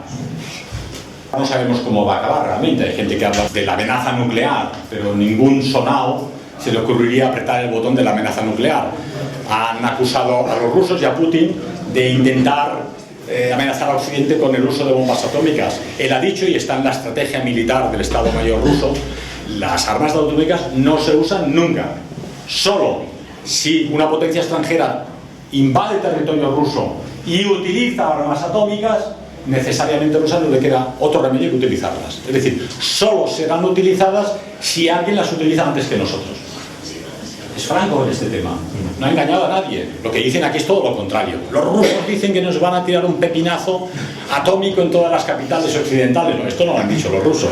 no sabemos cómo va a acabar realmente. Hay gente que habla de la amenaza nuclear, pero ningún sonao se le ocurriría apretar el botón de la amenaza nuclear. Han acusado a los rusos y a Putin de intentar amenazar a Occidente con el uso de bombas atómicas. Él ha dicho, y está en la estrategia militar del Estado Mayor ruso, las armas atómicas no se usan nunca. Solo si una potencia extranjera invade territorio ruso y utiliza armas atómicas, necesariamente rusa no le queda otro remedio que utilizarlas. Es decir, solo serán utilizadas si alguien las utiliza antes que nosotros. Es franco en este tema, no ha engañado a nadie. Lo que dicen aquí es todo lo contrario. Los rusos dicen que nos van a tirar un pepinazo atómico en todas las capitales occidentales. No, esto no lo han dicho los rusos.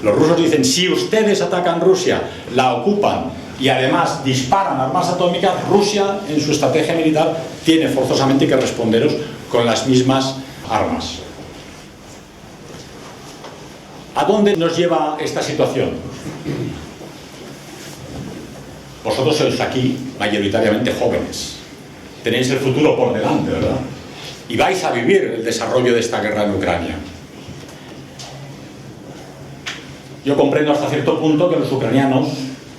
Los rusos dicen, si ustedes atacan Rusia, la ocupan y además disparan armas atómicas, Rusia en su estrategia militar tiene forzosamente que responderos con las mismas armas. ¿A dónde nos lleva esta situación? Vosotros sois aquí mayoritariamente jóvenes, tenéis el futuro por delante, ¿verdad? Y vais a vivir el desarrollo de esta guerra en Ucrania. Yo comprendo hasta cierto punto que los ucranianos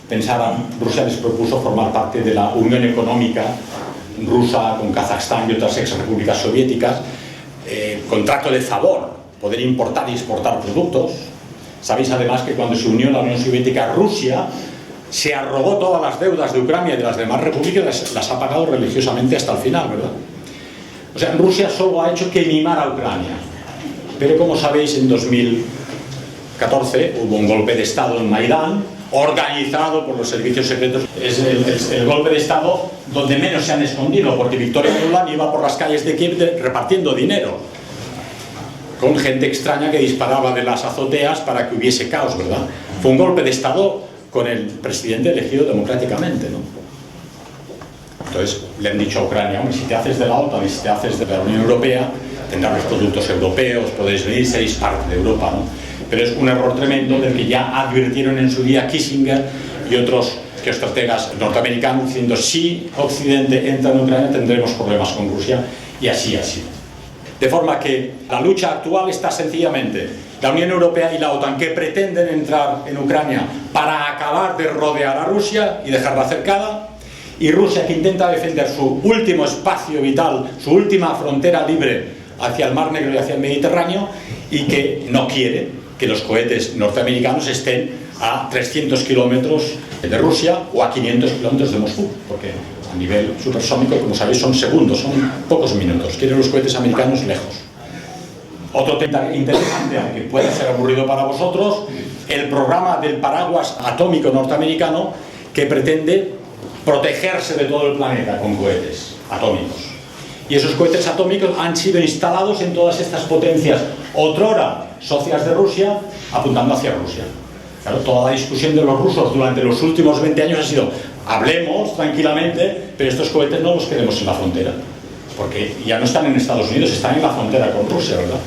pensaran, Rusia les propuso formar parte de la Unión Económica Rusa con Kazajstán y otras ex-repúblicas soviéticas, contrato de favor, poder importar y exportar productos. Sabéis además que cuando se unió la Unión Soviética, Rusia se arrogó todas las deudas de Ucrania y de las demás repúblicas, las ha pagado religiosamente hasta el final, ¿verdad? O sea, Rusia solo ha hecho que mimar a Ucrania. Pero como sabéis, en 2014 hubo un golpe de Estado en Maidán, organizado por los servicios secretos. Es el golpe de Estado donde menos se han escondido, porque Victoria Nuland iba por las calles de Kiev repartiendo dinero, con gente extraña que disparaba de las azoteas para que hubiese caos, ¿verdad? Fue un golpe de Estado con el presidente elegido democráticamente, ¿no? Entonces le han dicho a Ucrania, hombre, si te haces de la OTAN y si te haces de la Unión Europea, tendrás los productos europeos, podéis venir, seréis parte de Europa, ¿no? Pero es un error tremendo del que ya advirtieron en su día Kissinger y otros geoestrategas norteamericanos diciendo si Occidente entra en Ucrania tendremos problemas con Rusia, y así ha sido. De forma que la lucha actual está sencillamente la Unión Europea y la OTAN, que pretenden entrar en Ucrania para acabar de rodear a Rusia y dejarla cercada, y Rusia, que intenta defender su último espacio vital, su última frontera libre hacia el Mar Negro y hacia el Mediterráneo, y que no quiere que los cohetes norteamericanos estén a 300 kilómetros de Rusia o a 500 kilómetros de Moscú, porque a nivel supersónico, como sabéis, son segundos, son pocos minutos. Quieren los cohetes americanos lejos. Otro tema interesante, aunque puede ser aburrido para vosotros, el programa del paraguas atómico norteamericano, que pretende protegerse de todo el planeta con cohetes atómicos. Y esos cohetes atómicos han sido instalados en todas estas potencias otrora socias de Rusia, apuntando hacia Rusia. Claro, toda la discusión de los rusos durante los últimos 20 años ha sido: hablemos tranquilamente, pero estos cohetes no los queremos en la frontera, porque ya no están en Estados Unidos, están en la frontera con Rusia, ¿verdad?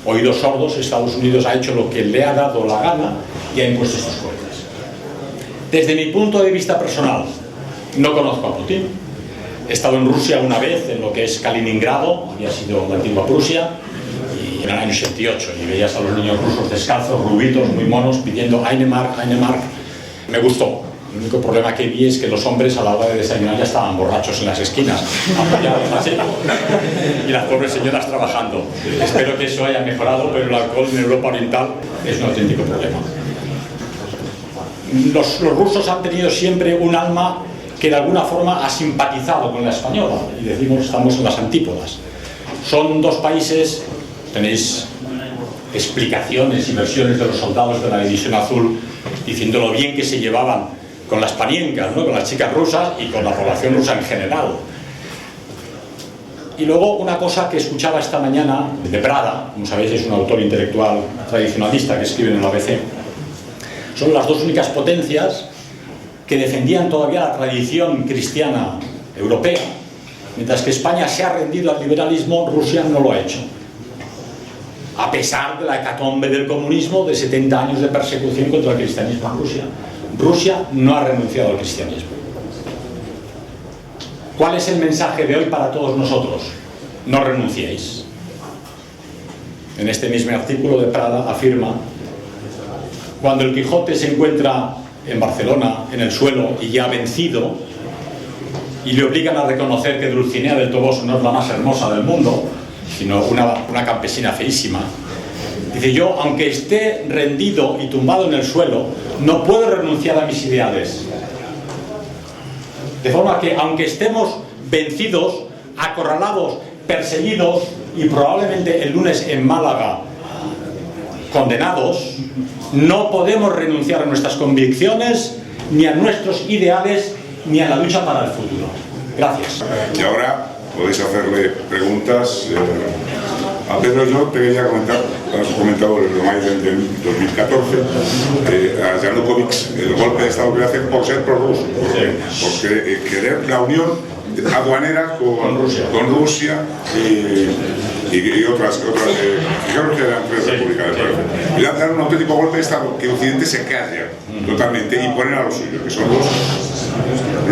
Oídos sordos, Estados Unidos ha hecho lo que le ha dado la gana y ha impuesto estos cohetes. Desde mi punto de vista personal, no conozco a Putin. He estado en Rusia una vez, en lo que es Kaliningrado, había sido la antigua Prusia, y en el año 88, y veías a los niños rusos descalzos, rubitos, muy monos, pidiendo Eine Mark, Eine Mark. Me gustó. El único problema que vi es que los hombres a la hora de desayunar ya estaban borrachos en las esquinas, apoyados así, y las pobres señoras trabajando. Espero que eso haya mejorado, pero el alcohol en Europa Oriental es un auténtico problema. Los rusos han tenido siempre un alma que de alguna forma ha simpatizado con la española, y decimos estamos en las antípodas. Son dos países, tenéis explicaciones y versiones de los soldados de la División Azul diciendo lo bien que se llevaban con las paniencas, ¿no? Con las chicas rusas y con la población rusa en general. Y luego una cosa que escuchaba esta mañana de Prada, como sabéis es un autor intelectual tradicionalista que escribe en el ABC, son las dos únicas potencias que defendían todavía la tradición cristiana europea. Mientras que España se ha rendido al liberalismo, Rusia no lo ha hecho. A pesar de la hecatombe del comunismo, de 70 años de persecución contra el cristianismo en Rusia. Rusia no ha renunciado al cristianismo. ¿Cuál es el mensaje de hoy para todos nosotros? No renunciéis. En este mismo artículo de Prada afirma: cuando el Quijote se encuentra en Barcelona, en el suelo y ya vencido, y le obligan a reconocer que Dulcinea del Toboso no es la más hermosa del mundo, sino una campesina feísima, dice: yo, aunque esté rendido y tumbado en el suelo, no puedo renunciar a mis ideales. De forma que, aunque estemos vencidos, acorralados, perseguidos y probablemente el lunes en Málaga condenados, no podemos renunciar a nuestras convicciones, ni a nuestros ideales, ni a la lucha para el futuro. Gracias. Y ahora podéis hacerle preguntas. A Pedro, yo te quería comentar, has comentado el mayo del 2014, a Yanukovych, el golpe de Estado que le hacen por ser prorruso, porque querer la unión aduanera con Rusia y otras creo que eran tres repúblicas, y le dan un auténtico golpe de Estado, que Occidente se calla totalmente y ponen a los suyos, que son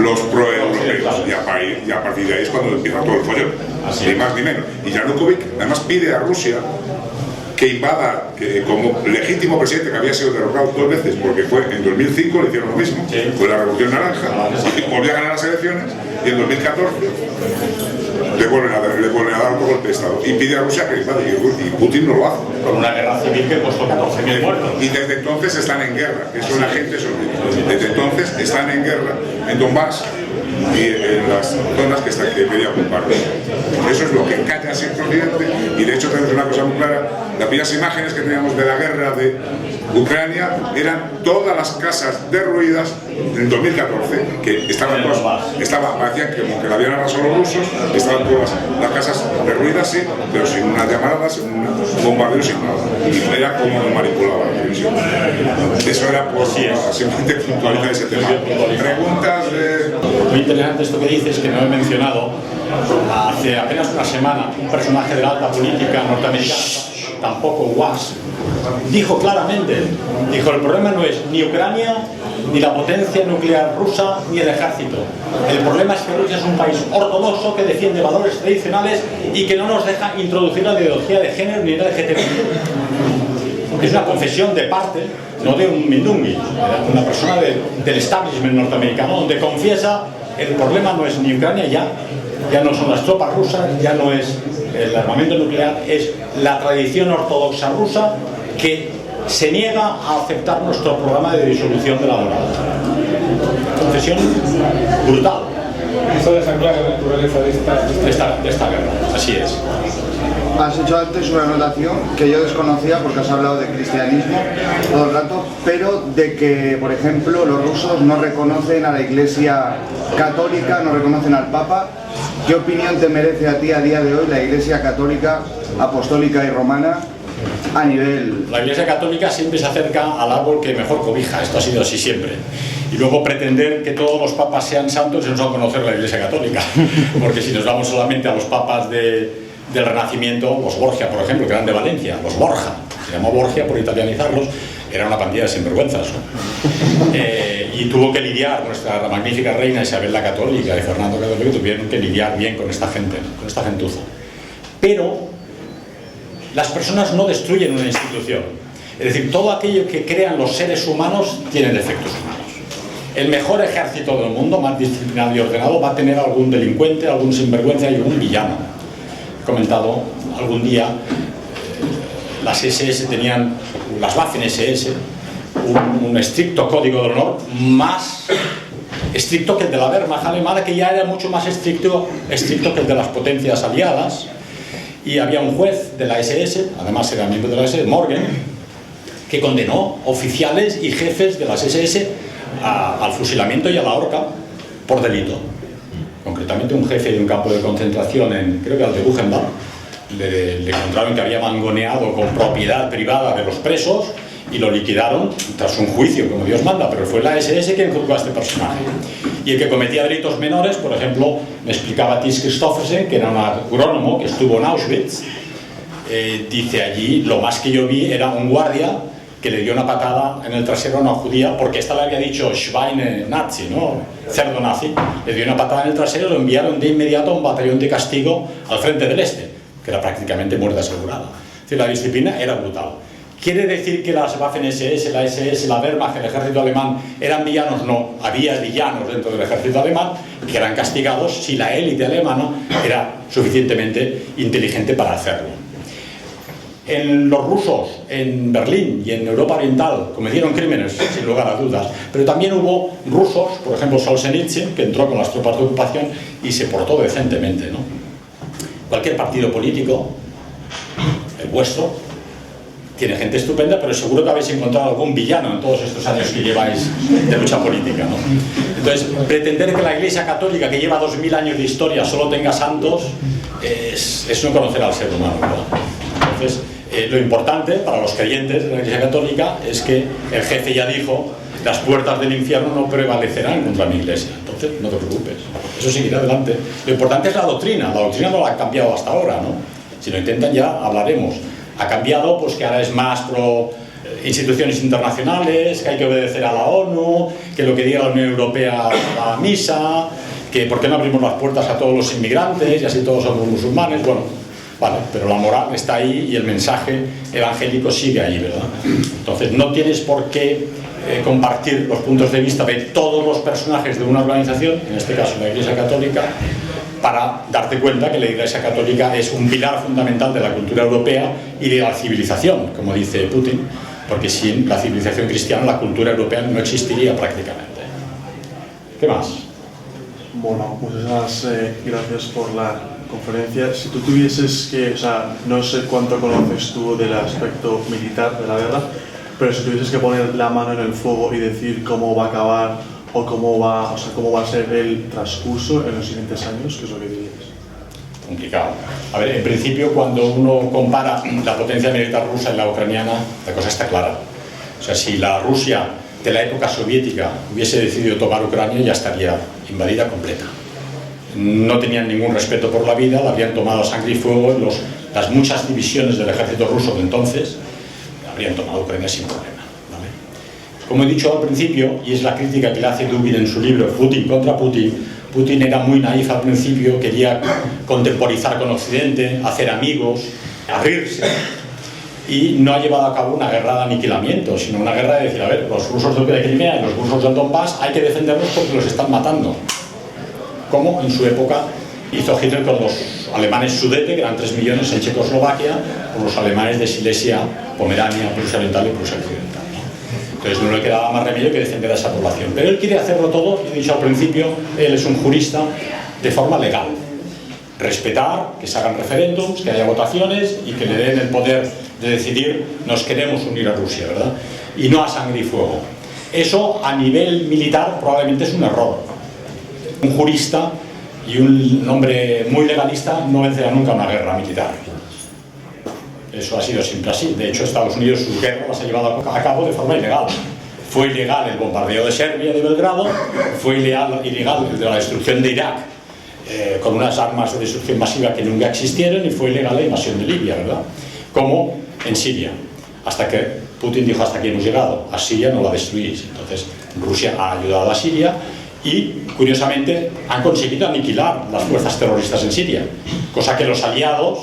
los pro-europeos, y a partir de ahí es cuando empieza todo el follón, ni más ni menos. Y Yanukovych además pide a Rusia que invada, que como legítimo presidente que había sido derrocado 2 veces, porque fue en 2005 le hicieron lo mismo, fue la Revolución Naranja, y volvió a ganar las elecciones, y en 2014 le vuelven a dar otro golpe de Estado, y pide a Rusia que invade, y Putin no lo hace. Con una guerra civil que costó 14.000 muertos. Y desde entonces están en guerra, que son agentes olvidados. Desde entonces están en guerra en Donbass y en las zonas que quería ocupar. Eso es lo que calla siempre Occidente, y de hecho tenemos una cosa muy clara: las primeras imágenes que teníamos de la guerra de Ucrania eran todas las casas derruidas en 2014, que estaban todas, parecían como que la habían arrasado los rusos, estaban todas las casas derruidas, sí, pero sin unas llamaradas, sin un bombardeo, sin nada. Y era como lo manipulaba la televisión. Eso era por simplemente puntualizar ese tema. Preguntas de... Muy interesante esto que dices, que no he mencionado. Hace apenas una semana, un personaje de la alta política norteamericana, tampoco Was, dijo claramente, el problema no es ni Ucrania ni la potencia nuclear rusa ni el ejército. El problema es que Rusia es un país ortodoxo que defiende valores tradicionales y que no nos deja introducir la ideología de género ni la LGTBI. Es una confesión de parte, no de un mindungui, de una persona del establishment norteamericano, donde confiesa el problema no es ni Ucrania ya no son las tropas rusas, ya no es el armamento nuclear, es la tradición ortodoxa rusa que se niega a aceptar nuestro programa de disolución de la moral. Confesión brutal. Eso deja clara la naturaleza de esta guerra, así es. Has hecho antes una anotación que yo desconocía porque has hablado de cristianismo todo el rato, pero de que, por ejemplo, los rusos no reconocen a la Iglesia católica, no reconocen al Papa. ¿Qué opinión te merece a ti a día de hoy la Iglesia católica, apostólica y romana a nivel...? La Iglesia católica siempre se acerca al árbol que mejor cobija, esto ha sido así siempre. Y luego pretender que todos los papas sean santos es no conocer la Iglesia católica, porque si nos vamos solamente a los papas del Renacimiento, los Borgia, por ejemplo, que eran de Valencia, los Borja, se llamó Borgia por italianizarlos, era una pandilla de sinvergüenzas, ¿no? Y tuvo que lidiar nuestra magnífica reina Isabel la Católica y Fernando Católico, tuvieron que lidiar bien con esta gente, con esta gentuza. Pero las personas no destruyen una institución, es decir, todo aquello que crean los seres humanos tiene defectos humanos. El mejor ejército del mundo, más disciplinado y ordenado, va a tener algún delincuente, algún sinvergüenza y algún villano. He comentado algún día, las SS tenían, las Waffen-SS, un estricto código de honor más estricto que el de la Wehrmacht alemana, que ya era mucho más estricto que el de las potencias aliadas. Y había un juez de la SS, además era miembro de la SS, Morgan, que condenó oficiales y jefes de las SS al fusilamiento y a la horca por delito. Concretamente un jefe de un campo de concentración creo que al de Buchenwald, le encontraron que había mangoneado con propiedad privada de los presos y lo liquidaron tras un juicio, como Dios manda, pero fue la SS quien juzgó a este personaje. Y el que cometía delitos menores, por ejemplo, me explicaba Tis Christoffersen, que era un agrónomo que estuvo en Auschwitz, dice allí, lo más que yo vi era un guardia que le dio una patada en el trasero a una judía, porque esta le había dicho Schweine Nazi, ¿no? Cerdo nazi, le dio una patada en el trasero y lo enviaron de inmediato a un batallón de castigo al frente del este, que era prácticamente muerte asegurada. Es decir, la disciplina era brutal. ¿Quiere decir que las Waffen-SS, la SS, la Wehrmacht, el ejército alemán eran villanos? No, había villanos dentro del ejército alemán que eran castigados si la élite alemana era suficientemente inteligente para hacerlo. Los rusos en Berlín y en Europa Oriental cometieron crímenes, sin lugar a dudas, pero también hubo rusos, por ejemplo Solzhenitsyn, que entró con las tropas de ocupación y se portó decentemente, ¿no? Cualquier partido político, el vuestro, tiene gente estupenda, pero seguro que habéis encontrado algún villano en todos estos años que lleváis de lucha política, ¿no? Entonces, pretender que la Iglesia Católica, que lleva 2000 años de historia, solo tenga santos, es no conocer al ser humano, ¿verdad? Entonces, lo importante para los creyentes de la Iglesia Católica es que el jefe ya dijo: las puertas del infierno no prevalecerán contra mi Iglesia. Entonces, no te preocupes, eso seguirá adelante. Lo importante es la doctrina no la ha cambiado hasta ahora, ¿no? Si lo intentan ya hablaremos. Ha cambiado, pues que ahora es más pro instituciones internacionales, que hay que obedecer a la ONU, que lo que diga la Unión Europea va a misa, que por qué no abrimos las puertas a todos los inmigrantes y así todos somos musulmanes. Bueno, vale, pero la moral está ahí y el mensaje evangélico sigue ahí, ¿verdad? Entonces no tienes por qué compartir los puntos de vista de todos los personajes de una organización, en este caso la Iglesia Católica, para darte cuenta que la Iglesia Católica es un pilar fundamental de la cultura europea y de la civilización, como dice Putin, porque sin la civilización cristiana la cultura europea no existiría prácticamente. ¿Qué más? Bueno, muchas gracias por la conferencia. Si tú tuvieses que, o sea, no sé cuánto conoces tú del aspecto militar de la guerra, pero si tuvieses que poner la mano en el fuego y decir cómo va a acabar o cómo va a ser el transcurso en los siguientes años, ¿qué es lo que dirías? Complicado. A ver, en principio, cuando uno compara la potencia militar rusa y la ucraniana, la cosa está clara. O sea, si la Rusia de la época soviética hubiese decidido tomar Ucrania, ya estaría invadida completa. No tenían ningún respeto por la vida, la habrían tomado a sangre y fuego. Las muchas divisiones del ejército ruso de entonces habrían tomado Ucrania sin problema, ¿vale? Como he dicho al principio, y es la crítica que le hace Dugin en su libro Putin contra Putin, Putin era muy naif al principio, quería contemporizar con Occidente, hacer amigos, abrirse, y no ha llevado a cabo una guerra de aniquilamiento, sino una guerra de decir, a ver, los rusos de Crimea y los rusos del Donbass hay que defenderlos porque los están matando. Como en su época hizo Hitler con los alemanes Sudete, que eran 3 millones en Checoslovaquia, o los alemanes de Silesia, Pomerania, Prusia Oriental y Prusia Occidental, ¿no? Entonces no le quedaba más remedio que defender a esa población. Pero él quiere hacerlo todo, he dicho al principio, él es un jurista, de forma legal. Respetar, que se hagan referéndums, que haya votaciones y que le den el poder de decidir, nos queremos unir a Rusia, ¿verdad? Y no a sangre y fuego. Eso a nivel militar probablemente es un error. Un jurista y un hombre muy legalista no vencerá nunca una guerra militar. Eso ha sido siempre así. De hecho, Estados Unidos sus guerras las ha llevado a cabo de forma ilegal. Fue ilegal el bombardeo de Serbia, de Belgrado, fue ilegal el de la destrucción de Irak, con unas armas de destrucción masiva que nunca existieron, y fue ilegal la invasión de Libia, ¿verdad? Como en Siria, hasta que Putin dijo, hasta aquí hemos llegado, a Siria no la destruís. Entonces Rusia ha ayudado a Siria y, curiosamente, han conseguido aniquilar las fuerzas terroristas en Siria, cosa que los aliados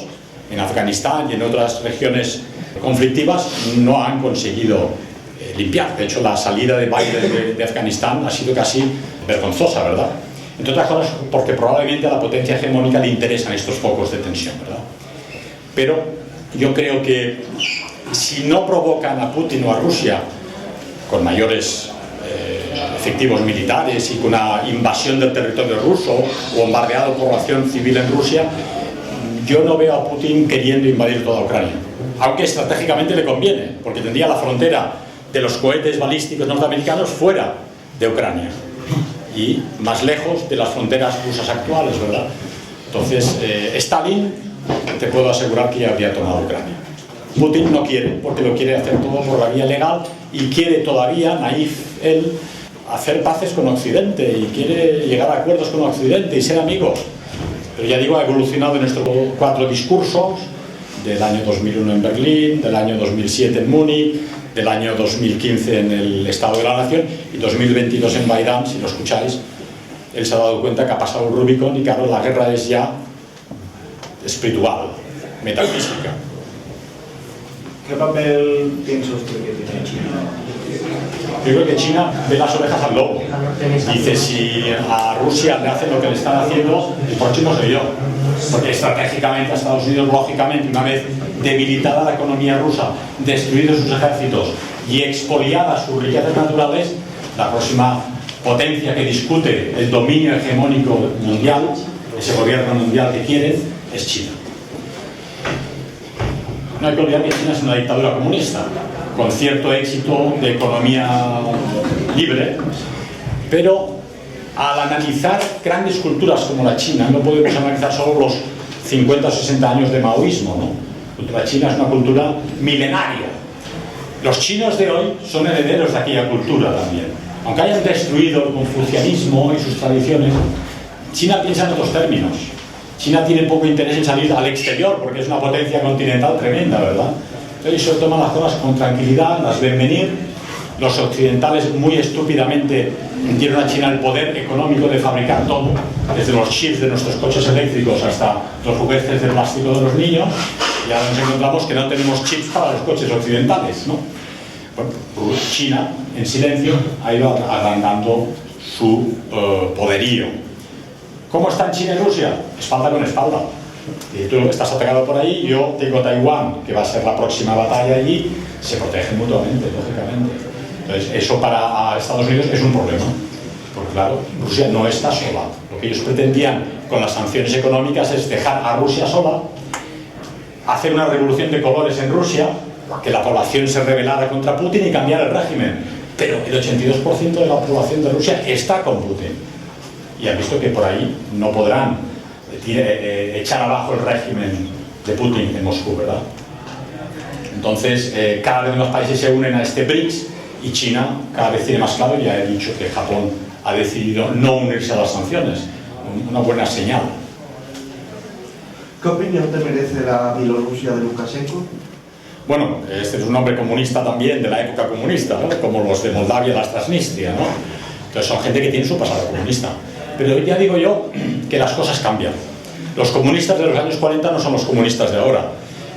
en Afganistán y en otras regiones conflictivas no han conseguido limpiar. De hecho, la salida de Biden de Afganistán ha sido casi vergonzosa, ¿verdad? Entre otras cosas porque probablemente a la potencia hegemónica le interesan estos focos de tensión, ¿verdad? Pero yo creo que si no provocan a Putin o a Rusia con mayores efectivos militares y con una invasión del territorio ruso o bombardeado población civil en Rusia, yo no veo a Putin queriendo invadir toda Ucrania, aunque estratégicamente le conviene, porque tendría la frontera de los cohetes balísticos norteamericanos fuera de Ucrania y más lejos de las fronteras rusas actuales, ¿verdad? Entonces, Stalin, te puedo asegurar que ya habría tomado Ucrania. Putin no quiere, porque lo quiere hacer todo por la vía legal y quiere todavía, naif él, hacer paces con Occidente y quiere llegar a acuerdos con Occidente y ser amigos. Pero ya digo, ha evolucionado en estos 4 discursos, del año 2001 en Berlín, del año 2007 en Múnich, del año 2015 en el Estado de la Nación y 2022 en Bayrán, si lo escucháis. Él se ha dado cuenta que ha pasado el Rubicón y claro, la guerra es ya espiritual, metafísica. ¿Qué papel piensa usted que tiene China? Yo creo que China ve las orejas al lobo. Dice, si a Rusia le hacen lo que le están haciendo, el próximo soy yo. Porque estratégicamente a Estados Unidos, lógicamente, una vez debilitada la economía rusa, destruidos sus ejércitos y expoliadas sus riquezas naturales, la próxima potencia que discute el dominio hegemónico mundial, ese gobierno mundial que quiere, es China. No hay que olvidar que China es una dictadura comunista, con cierto éxito de economía libre, pero al analizar grandes culturas como la China, no podemos analizar solo los 50 o 60 años de maoísmo, ¿no? La China es una cultura milenaria. Los chinos de hoy son herederos de aquella cultura también. Aunque hayan destruido el confucianismo y sus tradiciones, China piensa en otros términos. China tiene poco interés en salir al exterior porque es una potencia continental tremenda, ¿verdad? Entonces se toman las cosas con tranquilidad, las ven venir. Los occidentales muy estúpidamente dieron a China el poder económico de fabricar todo, desde los chips de nuestros coches eléctricos hasta los juguetes de plástico de los niños, y ahora nos encontramos que no tenemos chips para los coches occidentales, ¿no? Bueno, China, en silencio, ha ido agrandando su poderío. ¿Cómo están China y Rusia? Espalda con espalda. Y tú estás atacado por ahí, yo tengo Taiwán, que va a ser la próxima batalla allí, se protegen mutuamente, lógicamente. Entonces, eso para Estados Unidos es un problema, porque claro, Rusia no está sola. Lo que ellos pretendían con las sanciones económicas es dejar a Rusia sola, hacer una revolución de colores en Rusia, que la población se rebelara contra Putin y cambiar el régimen. Pero el 82% de la población de Rusia está con Putin. Y han visto que por ahí no podrán echar abajo el régimen de Putin en Moscú, ¿verdad? Entonces, cada vez más países se unen a este BRICS y China cada vez tiene más claro, ya he dicho que Japón ha decidido no unirse a las sanciones, una buena señal. ¿Qué opinión te merece la Bielorrusia de Lukashenko? Bueno, este es un hombre comunista también, de la época comunista, ¿no? Como los de Moldavia, las Transnistria, ¿no? Entonces son gente que tiene su pasado comunista. Pero ya digo yo que las cosas cambian. Los comunistas de los años 40 no son los comunistas de ahora.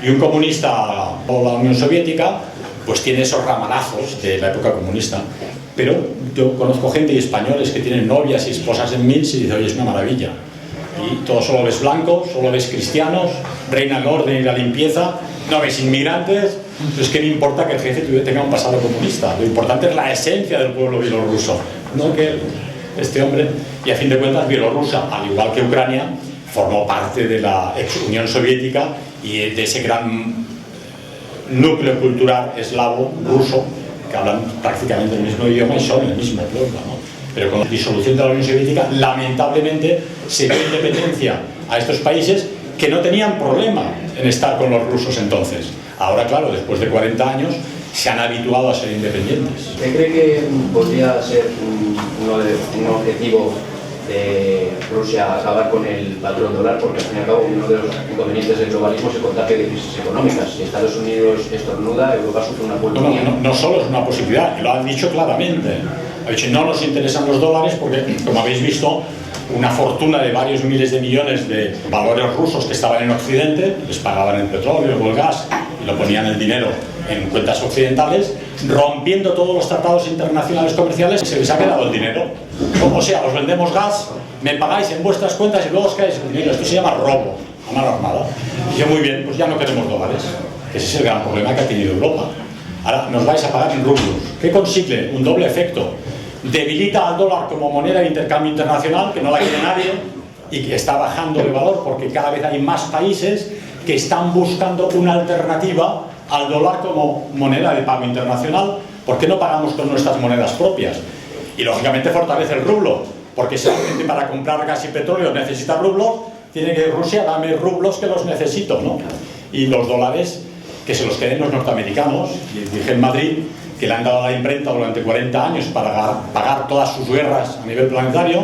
Y un comunista o la Unión Soviética, pues tiene esos ramalazos de la época comunista. Pero yo conozco gente y españoles que tienen novias y esposas en Minsk y dicen, oye, es una maravilla. Y todo solo ves blancos, solo ves cristianos, reina el orden y la limpieza, no ves inmigrantes. Entonces, ¿qué me importa que el jefe tenga un pasado comunista? Lo importante es la esencia del pueblo bielorruso, no que este hombre. Y a fin de cuentas, Bielorrusia, al igual que Ucrania, formó parte de la ex Unión Soviética y de ese gran núcleo cultural eslavo, ruso, que hablan prácticamente el mismo idioma y son el mismo pueblo, ¿no? Pero con la disolución de la Unión Soviética, lamentablemente, se dio independencia a estos países que no tenían problema en estar con los rusos entonces. Ahora, claro, después de 40 años, se han habituado a ser independientes. ¿Usted cree que podría ser un objetivo de Rusia acabar con el patrón dólar? Porque al fin y al cabo uno de los inconvenientes del globalismo es el contagio de crisis económicas. Si Estados Unidos estornuda, Europa sufre una pulmonía. No solo es una posibilidad, lo han dicho claramente. Ha dicho, no nos interesan los dólares porque, como habéis visto, una fortuna de varios miles de millones de valores rusos que estaban en Occidente, les pagaban el petróleo o el gas y lo ponían el dinero en cuentas occidentales, rompiendo todos los tratados internacionales comerciales, se les ha quedado el dinero. O sea, os vendemos gas, me pagáis en vuestras cuentas y luego os caéis el dinero. Esto se llama robo a mano armada. Y yo, muy bien, pues ya no queremos dólares. Ese es el gran problema que ha tenido Europa. Ahora nos vais a pagar en rublos. ¿Qué consigue? Un doble efecto. Debilita al dólar como moneda de intercambio internacional, que no la quiere nadie, y que está bajando de valor porque cada vez hay más países que están buscando una alternativa al dólar como moneda de pago internacional. ¿Por qué no pagamos con nuestras monedas propias? Y lógicamente fortalece el rublo, porque si la gente para comprar gas y petróleo necesita rublos, tiene que Rusia dame rublos que los necesito, ¿no? Y los dólares que se los queden los norteamericanos. Y dije en Madrid que le han dado a la imprenta durante 40 años para pagar todas sus guerras a nivel planetario,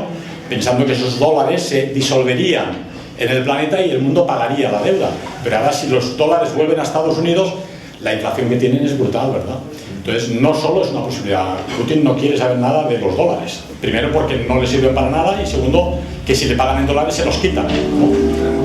pensando que esos dólares se disolverían en el planeta y el mundo pagaría la deuda. Pero ahora, si los dólares vuelven a Estados Unidos, la inflación que tienen es brutal, ¿verdad? Entonces, no solo es una posibilidad. Putin no quiere saber nada de los dólares. Primero, porque no le sirven para nada, y segundo, que si le pagan en dólares se los quitan, ¿no?